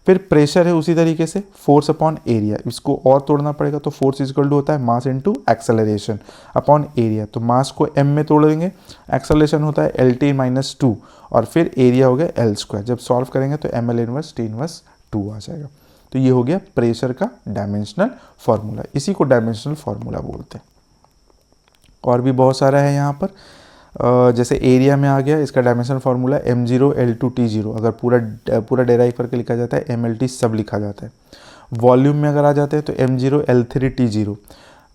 फिर प्रेशर है उसी तरीके से, फोर्स अपॉन एरिया, इसको और तोड़ना पड़ेगा, तो फोर्स इज इक्वल टू होता है mass into acceleration upon area. तो मास को m में तोड़ देंगे, एक्सेलरेशन होता है LT-2, और फिर एरिया हो गया L²। जब सॉल्व करेंगे तो ML इनवर्स T-2 आ जाएगा। तो ये हो गया प्रेशर का डायमेंशनल फार्मूला, इसी को डायमेंशनल फार्मूला बोलते हैं। और भी बहुत सारा है यहाँ पर, जैसे एरिया में आ गया, इसका dimensional formula m0 L2 T0, अगर पूरा डेराइव करके लिखा जाता है MLT सब लिखा जाता है। वॉल्यूम में अगर आ जाते हैं तो m0 L3 T0,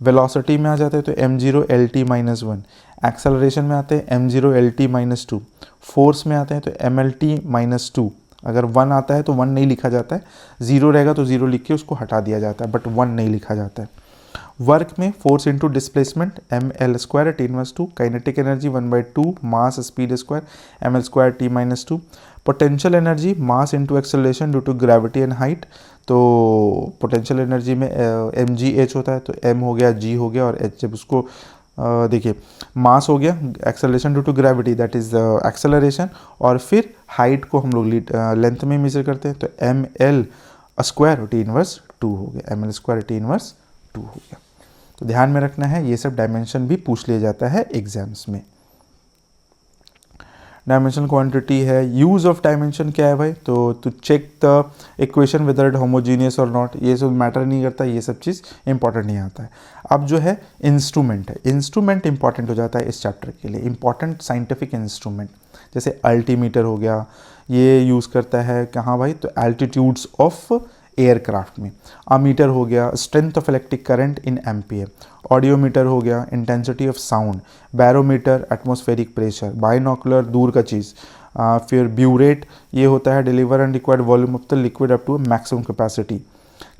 वेलोसिटी में आ जाते हैं तो m0 LT-1, एक्सेलरेशन में आते हैं m0 LT-2, फोर्स में आते हैं तो MLT-2। अगर 1 आता है तो 1 नहीं लिखा जाता है, 0 रहेगा तो 0 लिख के उसको हटा दिया जाता है, बट 1 नहीं लिखा जाता है। वर्क में force into displacement ML² T-2, kinetic energy 1/2 mass speed square ML² T-2, potential energy mass into acceleration due to gravity and height. तो पोटेंशियल एनर्जी में mgh होता है, तो m हो गया, g हो गया, और h जब उसको देखिए मास हो गया, acceleration due to gravity that is acceleration, और फिर हाइट को हम लोग लेंथ में मेजर करते हैं, तो ML² T-2 हो गया, ML² T-2 हो गया। तो ध्यान में रखना है, ये सब डायमेंशन भी पूछ लिया जाता है एग्जाम्स में। डायमेंशनल क्वांटिटी है। यूज़ ऑफ डायमेंशन क्या है भाई, तो to check the equation whether it homogeneous और नॉट, ये सब मैटर नहीं करता, ये सब चीज़ इंपॉर्टेंट नहीं आता है। अब जो है इंस्ट्रूमेंट है, इंस्ट्रूमेंट इंपॉर्टेंट हो जाता है इस चैप्टर के लिए। इंपॉर्टेंट साइंटिफिक इंस्ट्रूमेंट जैसे अल्टीमीटर हो गया, ये यूज़ करता है कहाँ भाई, तो एल्टीट्यूड्स ऑफ एयरक्राफ्ट में। अमीटर हो गया strength of electric current in ampere. Audiometer हो गया intensity of sound. Barometer atmospheric pressure. Binocular दूर का चीज़। फिर ब्यूरेट ये होता है deliver and required volume of the liquid up to maximum capacity.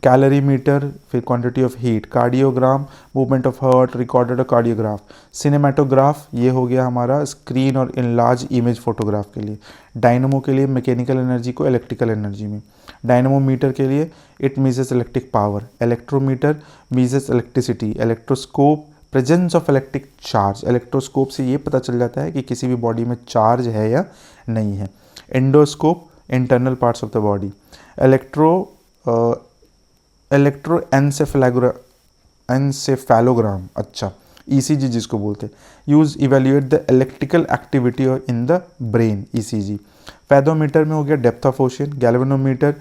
Calorimeter फिर quantity of heat. Cardiogram movement of heart recorded cardiograph. Cinematograph ये हो गया हमारा स्क्रीन और इनलार्ज इमेज फोटोग्राफ के लिए। डायनमो के लिए मैकेनिकल एनर्जी को इलेक्ट्रिकल एनर्जी में। डायनमोमीटर के लिए it measures electric power. Electrometer measures electricity. Electroscope presence of electric charge. Electroscope से ये पता चल जाता है कि किसी भी बॉडी में चार्ज है या नहीं है। Endoscope internal parts of the body. Encephalogram, अच्छा ईसीजी जिसको बोलते हैं, use evaluate the electrical activity in the brain, ECG. Fathometer में हो गया depth of ocean. Galvanometer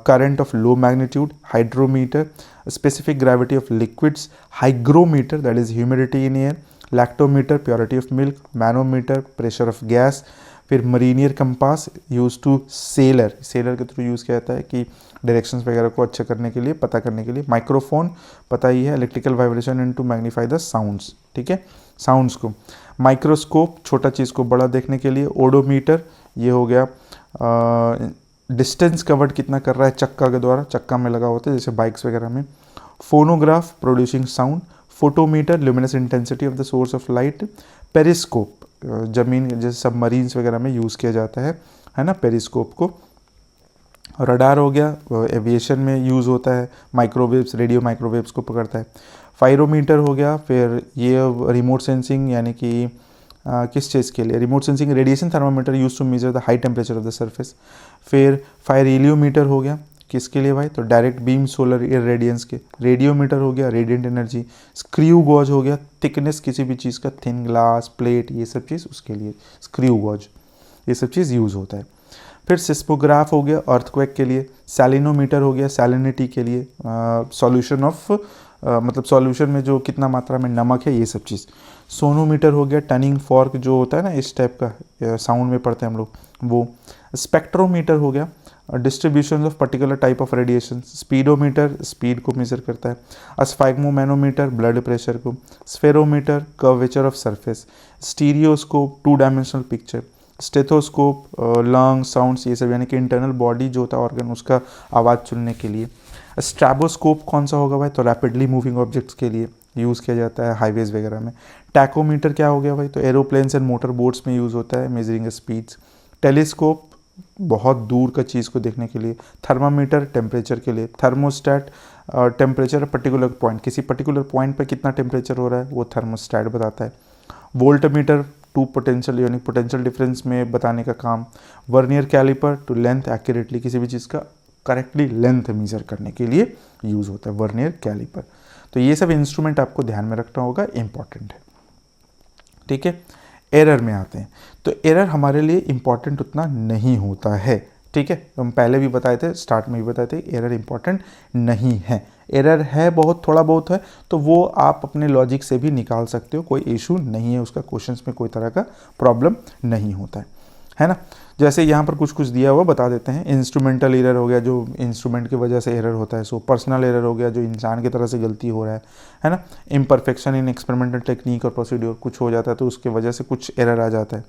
current of low magnitude. Hydrometer specific gravity of liquids. Hygrometer that is humidity in air. Lactometer purity of milk. Manometer pressure of gas. फिर mariner compass use to sailor, sailor के through use किया जाता है कि directions वगैरह को अच्छा करने के लिए, पता करने के लिए। माइक्रोफोन पता ही है, electrical vibration in to magnify the sounds, ठीक है, साउंड्स को। माइक्रोस्कोप छोटा चीज़ को बड़ा देखने के लिए। ओडोमीटर ये हो गया डिस्टेंस कवर्ड कितना कर रहा है चक्का के द्वारा, चक्का में लगा होता है जैसे बाइक्स वगैरह में। Phonograph producing sound. Photometer luminous intensity of the source of light. Periscope जमीन जैसे सबमरीन्स वगैरह में यूज़ किया जाता है ना पेरिस्कोप को। रडार हो गया एविएशन में यूज़ होता है, माइक्रोवेव्स रेडियो माइक्रोवेव्स को पकड़ता है। फायरोमीटर हो गया, फिर ये रिमोट सेंसिंग यानी कि किस चीज़ के लिए, remote sensing radiation thermometer use to measure the high temperature of the surface. फिर फायरिलियोमीटर हो गया किसके लिए भाई, तो डायरेक्ट बीम सोलर इरेडियंस के। रेडियोमीटर हो गया रेडिएंट एनर्जी। स्क्रू गॉज हो गया थिकनेस किसी भी चीज़ का, थिन ग्लास प्लेट ये सब चीज़ उसके लिए स्क्रू गॉज, ये सब चीज़ यूज़ होता है। फिर सिस्मोग्राफ हो गया अर्थक्वेक के लिए। सैलिनोमीटर हो गया सैलिनिटी के लिए, सॉल्यूशन ऑफ मतलब सॉल्यूशन में जो कितना मात्रा में नमक है ये सब चीज़। सोनोमीटर हो गया टनिंग फॉर्क जो होता है ना इस टाइप का साउंड में पढ़ते हैं हम लोग वो। स्पेक्ट्रोमीटर हो गया distribution of particular type of radiation. Speedometer speed को मेजर करता है। स्फैग्मोमैनोमीटर ब्लड प्रेशर को। Spherometer curvature of surface. Stereoscope two dimensional picture. Stethoscope lung sounds ये सब यानी कि इंटरनल बॉडी जो होता है ऑर्गन उसका आवाज़ सुनने के लिए। स्ट्रैबोस्कोप कौन सा होगा भाई, तो रैपिडली मूविंग ऑब्जेक्ट्स के लिए यूज़ किया जाता है हाईवेज वगैरह में। टैकोमीटर क्या हो गया भाई, तो एरोप्लेन्स एंड मोटर बोट्स में यूज़ होता है मेजरिंग स्पीड्स। टेलीस्कोप बहुत दूर का चीज़ को देखने के लिए। थर्मामीटर टेम्परेचर के लिए। थर्मोस्टैट टेम्परेचर पर्टिकुलर पॉइंट, किसी पर्टिकुलर पॉइंट पर कितना टेम्परेचर हो रहा है वो थर्मोस्टैट बताता है। वोल्टमीटर टू पोटेंशियल यानी पोटेंशियल डिफरेंस में बताने का काम। Vernier calliper to length accurately, किसी भी चीज़ का करेक्टली लेंथ मेजर करने के लिए यूज़ होता है वर्नियर कैलिपर। तो ये सब इंस्ट्रूमेंट आपको ध्यान में रखना होगा, इंपॉर्टेंट है, ठीक है। एरर में आते हैं, तो एरर हमारे लिए इंपॉर्टेंट उतना नहीं होता है, ठीक है। हम पहले भी बताए थे, स्टार्ट में भी बताए थे, एरर इंपॉर्टेंट नहीं है। एरर है बहुत थोड़ा बहुत है तो वो आप अपने लॉजिक से भी निकाल सकते हो, कोई इशू नहीं है उसका, क्वेश्चंस में कोई तरह का प्रॉब्लम नहीं होता है ना। जैसे यहाँ पर कुछ कुछ दिया हुआ बता देते हैं। इंस्ट्रूमेंटल एरर हो गया जो इंस्ट्रूमेंट की वजह से एरर होता है। सो पर्सनल एरर हो गया जो इंसान की तरह से गलती हो रहा है ना। इम्परफेक्शन इन एक्सपेरिमेंटल टेक्निक और प्रोसीड्योर कुछ हो जाता है तो उसके वजह से कुछ एरर आ जाता है।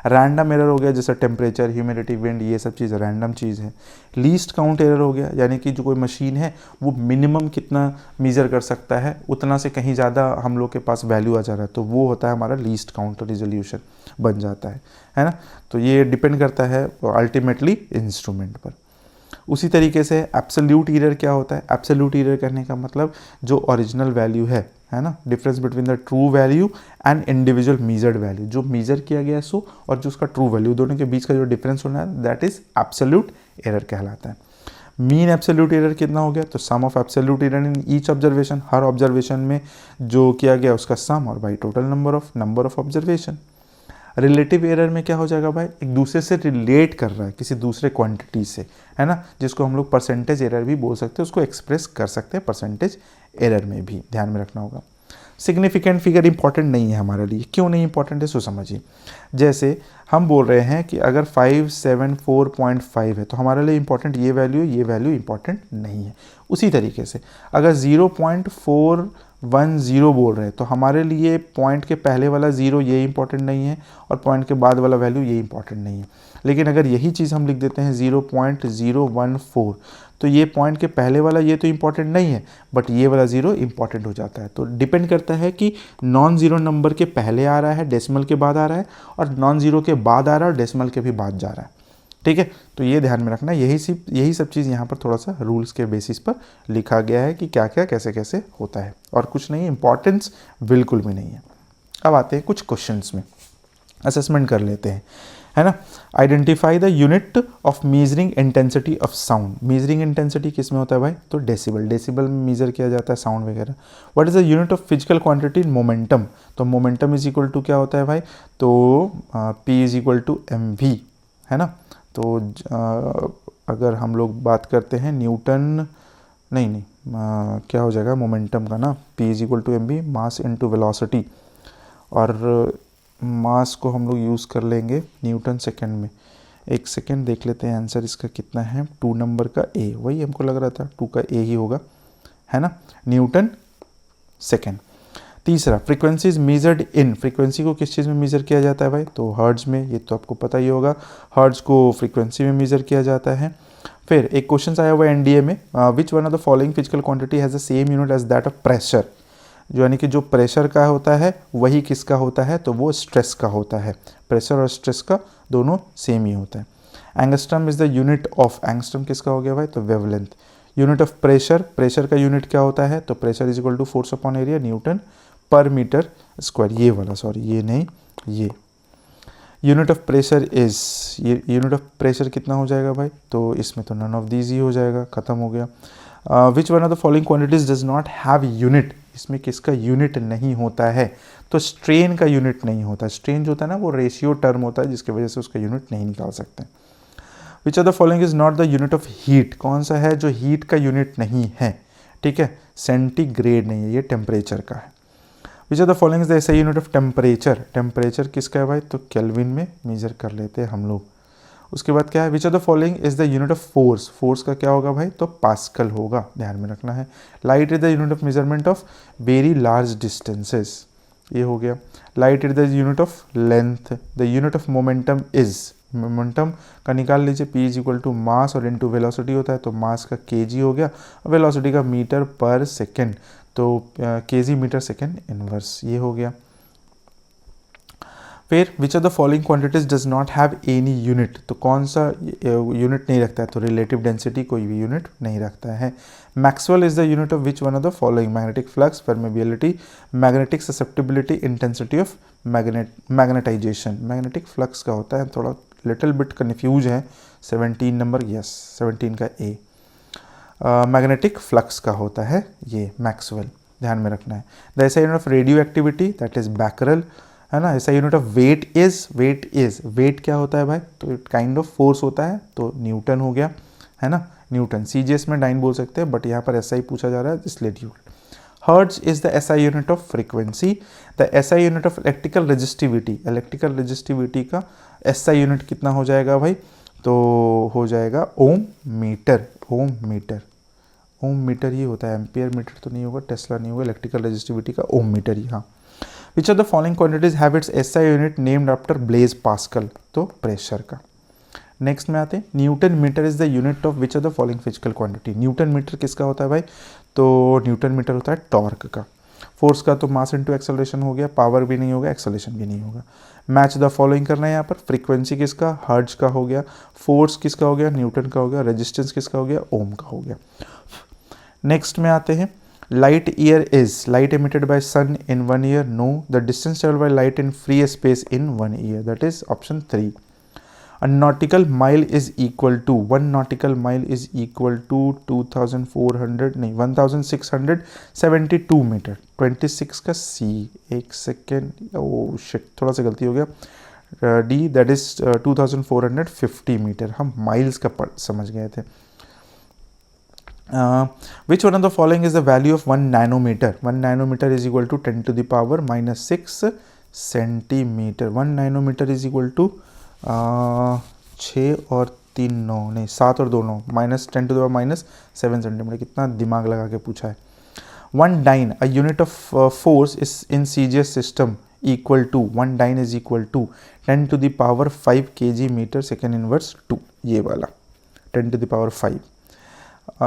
रैंडम एरर हो गया जैसे टेम्परेचर ह्यूमिडिटी विंड ये सब चीज़ रैंडम चीज़ है। लीस्ट काउंट एरर हो गया यानी कि जो कोई मशीन है वो मिनिमम कितना मेजर कर सकता है उतना से कहीं ज़्यादा हम लोग के पास वैल्यू आ जा रहा है तो वो होता है हमारा लीस्ट काउंट रिजोल्यूशन बन जाता है ना। तो ये डिपेंड करता है अल्टीमेटली इंस्ट्रूमेंट पर। उसी तरीके से एब्सोल्यूट एरर क्या होता है, एब्सोल्यूट एरर कहने का मतलब जो ओरिजिनल वैल्यू है ना, difference between the true value and individual measured value, जो मेजर किया गया है सो और जो उसका ट्रू वैल्यू दोनों के बीच का जो डिफरेंस होना है दैट इज एब्सोल्यूट एरर कहलाता है। मीन एब्सोल्यूट एरर कितना हो गया, तो sum of absolute error in each observation, हर ऑब्जर्वेशन में जो किया गया उसका सम और by total number of observation. Relative error में क्या हो जाएगा भाई, एक दूसरे से रिलेट कर रहा है किसी दूसरे क्वांटिटी से, है ना, जिसको हम लोग परसेंटेज एरर भी बोल सकते हैं, उसको एक्सप्रेस कर सकते हैं परसेंटेज एरर में भी, ध्यान में रखना होगा। सिग्निफिकेंट फिगर इंपॉर्टेंट नहीं है हमारे लिए, क्यों नहीं इंपॉर्टेंट है सो समझिए। जैसे हम बोल रहे हैं कि अगर 574.5 है तो हमारे लिए इंपॉर्टेंट ये वैल्यू इंपॉर्टेंट नहीं है। उसी तरीके से अगर 0.410 बोल रहे हैं तो हमारे लिए पॉइंट के पहले वाला 0 ये इंपॉर्टेंट नहीं है और पॉइंट के बाद वाला वैल्यू ये इंपॉर्टेंट नहीं है। लेकिन अगर यही चीज़ हम लिख देते हैं 0.014 तो ये पॉइंट के पहले वाला ये तो इंपॉर्टेंट नहीं है, बट ये वाला 0 इंपॉर्टेंट हो जाता है। तो डिपेंड करता है कि नॉन ज़ीरो नंबर के पहले आ रहा है, डेसिमल के बाद आ रहा है, और नॉन ज़ीरो के बाद आ रहा है और डेसिमल के भी बाद जा रहा है। ठीक है, तो ये ध्यान में रखना, यही सब चीज़ यहाँ पर थोड़ा सा रूल्स के बेसिस पर लिखा गया है कि क्या क्या कैसे कैसे होता है, और कुछ नहीं, इंपॉर्टेंस बिल्कुल भी नहीं है। अब आते हैं कुछ क्वेश्चंस में, असेसमेंट कर लेते हैं, है ना। Identify the unit of measuring intensity of sound. Measuring intensity किस में होता है भाई, तो डेसिबल, डेसिबल में मेजर किया जाता है साउंड वगैरह। What is the unit of physical quantity in momentum, तो मोमेंटम इज इक्वल टू क्या होता है भाई, तो P is equal to mv, है ना। तो अगर हम लोग बात करते हैं न्यूटन, नहीं क्या हो जाएगा मोमेंटम का ना, P is equal to mv, mass into velocity, और मास को हम लोग यूज़ कर लेंगे न्यूटन सेकंड में। एक सेकंड देख लेते हैं आंसर इसका कितना है, 2 नंबर का ए, वही हमको लग रहा था 2 का ए ही होगा, है ना, न्यूटन सेकंड। तीसरा, frequency is measured in, frequency को किस चीज़ में मेजर किया जाता है भाई, तो हर्ट्ज में, ये तो आपको पता ही होगा, हर्ट्ज को फ्रीक्वेंसी में मेजर किया जाता है। फिर एक क्वेश्चन आया हुआ है एनडीए में, which one of the following physical quantity has the same unit as that of pressure, जो यानी कि जो प्रेशर का होता है वही किसका होता है, तो वो स्ट्रेस का होता है। प्रेशर और स्ट्रेस का दोनों सेम ही होता है। Angstrom is the unit of, angstrom किसका हो गया भाई, तो wavelength. Unit of pressure, pressure का यूनिट क्या होता है, तो pressure is equal to force upon area, newton पर मीटर स्क्वायर, ये वाला, सॉरी ये नहीं, ये यूनिट ऑफ प्रेशर इज, ये यूनिट ऑफ प्रेशर कितना हो जाएगा भाई, तो इसमें तो नन ऑफ दीज ही हो जाएगा, खत्म हो गया। विच one of the following quantities does not have unit, इसमें किसका यूनिट नहीं होता है, तो स्ट्रेन का यूनिट नहीं होता। स्ट्रेन जो होता है ना वो रेशियो टर्म होता है जिसकी वजह से उसका यूनिट नहीं निकाल सकते। विच of the following is not the unit of heat, कौन सा है जो हीट का यूनिट नहीं है, ठीक है, सेंटीग्रेड नहीं है, ये टेम्परेचर का है। Which of the following is the ऐसा यूनिट ऑफ टेम्परेचर, टेम्परेचर किसका है भाई, तो केल्विन में मेजर कर लेते हैं हम लोग। उसके बाद क्या है, which of the following is the unit of force, force का क्या होगा भाई, तो पास्कल होगा, ध्यान में रखना है। Light is the unit of measurement of very large distances, ये हो गया। Light is the unit of length, the unit of momentum is, momentum का निकाल लीजिए, P is equal to mass और इनटू वेलोसिटी होता है, तो मास का kg हो गया, वेलोसिटी का मीटर पर सेकेंड, तो kg मीटर सेकेंड इनवर्स, ये हो गया। फिर विच of the following quantities does not have any unit, तो कौन सा यूनिट नहीं रखता है, तो रिलेटिव डेंसिटी कोई भी यूनिट नहीं रखता है। Maxwell is the unit of which one of the following, magnetic flux, permeability, magnetic susceptibility, intensity of magnetization. Magnetic flux का होता है, थोड़ा लिटिल बिट कन्फ्यूज है, 17 नंबर, यस 17 का ए। मैग्नेटिक फ्लक्स का होता है ये मैक्सवेल, ध्यान में रखना है। द ऐसा unit of radioactivity that is becquerel, है ना। ऐसा unit of weight is, weight क्या होता है भाई, तो इट काइंड ऑफ फोर्स होता है, तो न्यूटन हो गया, है ना, न्यूटन। सीजीएस में 9 बोल सकते हैं, बट यहाँ पर ऐसा ही पूछा जा रहा है इसलिए Newton. Hertz is the SI unit of frequency, the SI unit of electrical resistivity, electrical resistivity का एसआई यूनिट कितना हो जाएगा भाई, तो हो जाएगा ओम मीटर, ओम मीटर, ओम मीटर ही होता है, एम्पियर मीटर तो नहीं होगा, टेस्ला नहीं होगा, इलेक्ट्रिकल रेजिस्टिविटी का ओम मीटर ही, हाँ। Which of the following quantities have its SI unit named after Blaise Pascal, तो प्रेशर का। नेक्स्ट में आते हैं, newton metre is the unit of which of the following physical quantity, newton metre किसका होता है भाई, तो न्यूटन मीटर होता है टॉर्क का। फोर्स का तो मास इनटू एक्सेलरेशन हो गया, पावर भी नहीं होगा, एक्सेलरेशन भी नहीं होगा। मैच द फॉलोइंग करना है यहाँ पर, फ्रीक्वेंसी किसका, हर्ट्ज का हो गया, फोर्स किसका हो गया, न्यूटन का हो गया, रेजिस्टेंस किसका हो गया, ओम का हो गया। नेक्स्ट में आते हैं, light year is light emitted by sun in 1 year, no, the distance traveled by light in free space in 1 year, that is option 3. A nautical mile is equal to, 1 nautical mile is equal to 1672 metre, 26 का C, एक second, oh shit थोड़ा सा गलती हो गया, D that is 2450 metre. हम miles का समझ गए थे। Which one of the following is the value of 1 nanometer? 1 nanometer is equal to 10 to the power minus 6 centimetre. 1 nanometre is equal to 6 और 3 9 नहीं 7 और 2 9 minus 10 to the power minus 7 centimetre. कितना दिमाग लगा के पूछा है। 1 dyne, a unit of force is in CGS system equal to 1 dyne is equal to 10 to the power 5 kg metre second inverse 2। ये वाला 10 टू द पावर 5।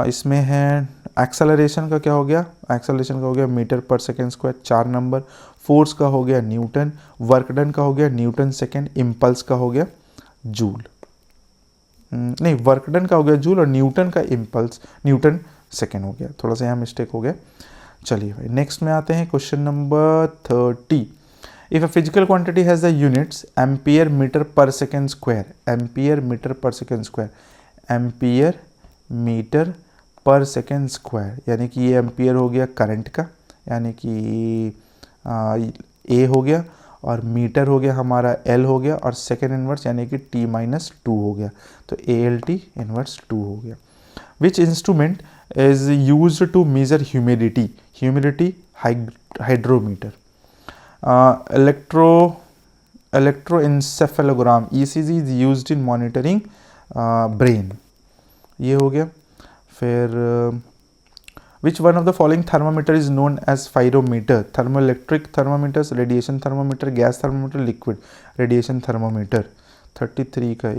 इसमें है एक्सेलरेशन का क्या हो गया, एक्सेलरेशन का हो गया मीटर पर सेकेंड स्क्वायर 4 नंबर, फोर्स का हो गया न्यूटन, वर्क डन का हो गया न्यूटन सेकेंड, इम्पल्स का हो गया जूल, नहीं वर्क डन का हो गया जूल और न्यूटन का इम्पल्स न्यूटन सेकेंड हो गया। थोड़ा सा यहाँ मिस्टेक हो गया। चलिए भाई नेक्स्ट में आते हैं question number 30। If a physical quantity has the units ampere metre पर सेकेंड स्क्वायर, एम्पियर मीटर पर सेकेंड स्क्वायर, एम्पियर मीटर पर सेकेंड स्क्वायर, यानी कि ये एम्पियर हो गया करंट का, यानी कि ए हो गया और मीटर हो गया हमारा एल हो गया और सेकेंड इनवर्स यानी कि टी माइनस 2 हो गया, तो ए एल टी इनवर्स 2 हो गया। Which instrument is use to measure humidity, humidity hydrometer, electroencephalogram ECG is used in monitoring brain, ये हो गया। फिर which one of the following thermometer is known as pyrometer, thermoelectric thermometers, radiation thermometer, gas thermometer, liquid radiation thermometer. 33 का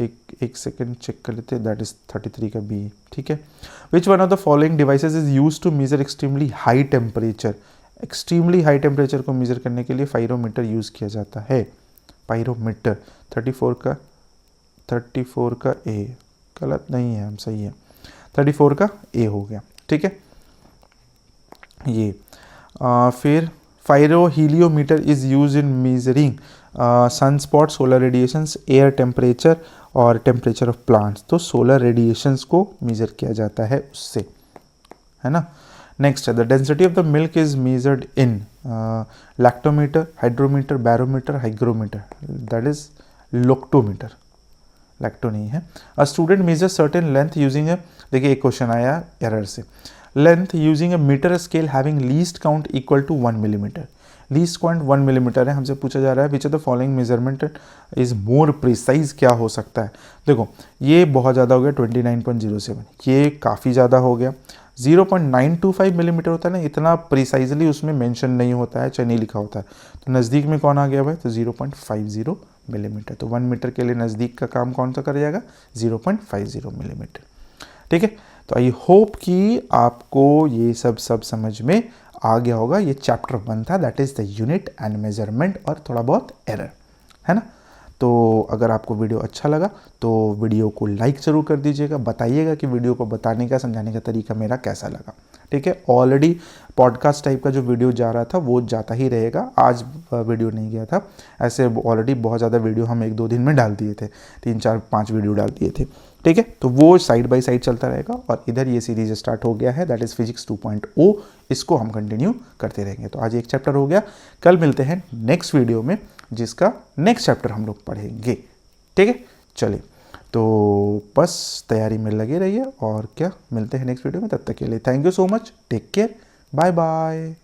एक second check कर लेते हैं, that is 33 का बी, ठीक है। Which one of the following devices is use to measure extremely high temperature, extremely high temperature को मेजर करने के लिए फाइरोमीटर यूज किया जाता है, पाइरोमीटर। 34 का ए, गलत नहीं है, हम सही है, 34 का ए हो गया, ठीक है। ये फिर pyro heliometer is use in measuring sunspot, solar radiations, air temperature और टेम्परेचर ऑफ प्लांट्स, तो सोलर रेडिएशंस को मेजर किया जाता है उससे, है ना। नेक्स्ट है the density of the milk is measured in lactometer, hydrometer, barometer, hygrometer, that is lactometer, lacto नहीं है। A student measure certain length using, देखिए एक क्वेश्चन आया एरर से, length using a meter scale having least count equal to 1 millimetre, least count 1 millimetre है। हमसे पूछा जा रहा है which of the following measurement is more precise, क्या हो सकता है। देखो ये बहुत ज़्यादा हो गया 29.07, ये काफ़ी ज़्यादा हो गया। 0.925 मिलीमीटर होता है ना, इतना प्रिसाइजली उसमें मेंशन नहीं होता है, चाहे नहीं लिखा होता है, तो नज़दीक में कौन आ गया भाई, तो 0.50 मिलीमीटर, तो 1 मीटर के लिए नज़दीक का काम कौन सा कर जाएगा, 0.50 मिलीमीटर, ठीक है। तो आई होप कि आपको ये सब समझ में आ गया होगा। ये चैप्टर 1 था, that is the unit and measurement और थोड़ा बहुत एरर, है ना। तो अगर आपको वीडियो अच्छा लगा तो वीडियो को लाइक ज़रूर कर दीजिएगा, बताइएगा कि वीडियो को बताने का समझाने का तरीका मेरा कैसा लगा, ठीक है। ऑलरेडी पॉडकास्ट टाइप का जो वीडियो जा रहा था वो जाता ही रहेगा, आज वीडियो नहीं गया था, ऐसे ऑलरेडी बहुत ज़्यादा वीडियो हम 1-2 दिन में डाल दिए थे, 3-4-5 वीडियो डाल दिए थे, ठीक है। तो वो साइड बाय साइड चलता रहेगा और इधर ये सीरीज स्टार्ट हो गया है, दैट इज़ फिजिक्स 2.0, इसको हम कंटिन्यू करते रहेंगे। तो आज एक चैप्टर हो गया, कल मिलते हैं नेक्स्ट वीडियो में जिसका नेक्स्ट चैप्टर हम लोग पढ़ेंगे, ठीक है। चलिए तो बस तैयारी में लगे रहिए और क्या, मिलते हैं नेक्स्ट वीडियो में, तब तक के लिए thank you so much, take care, bye bye.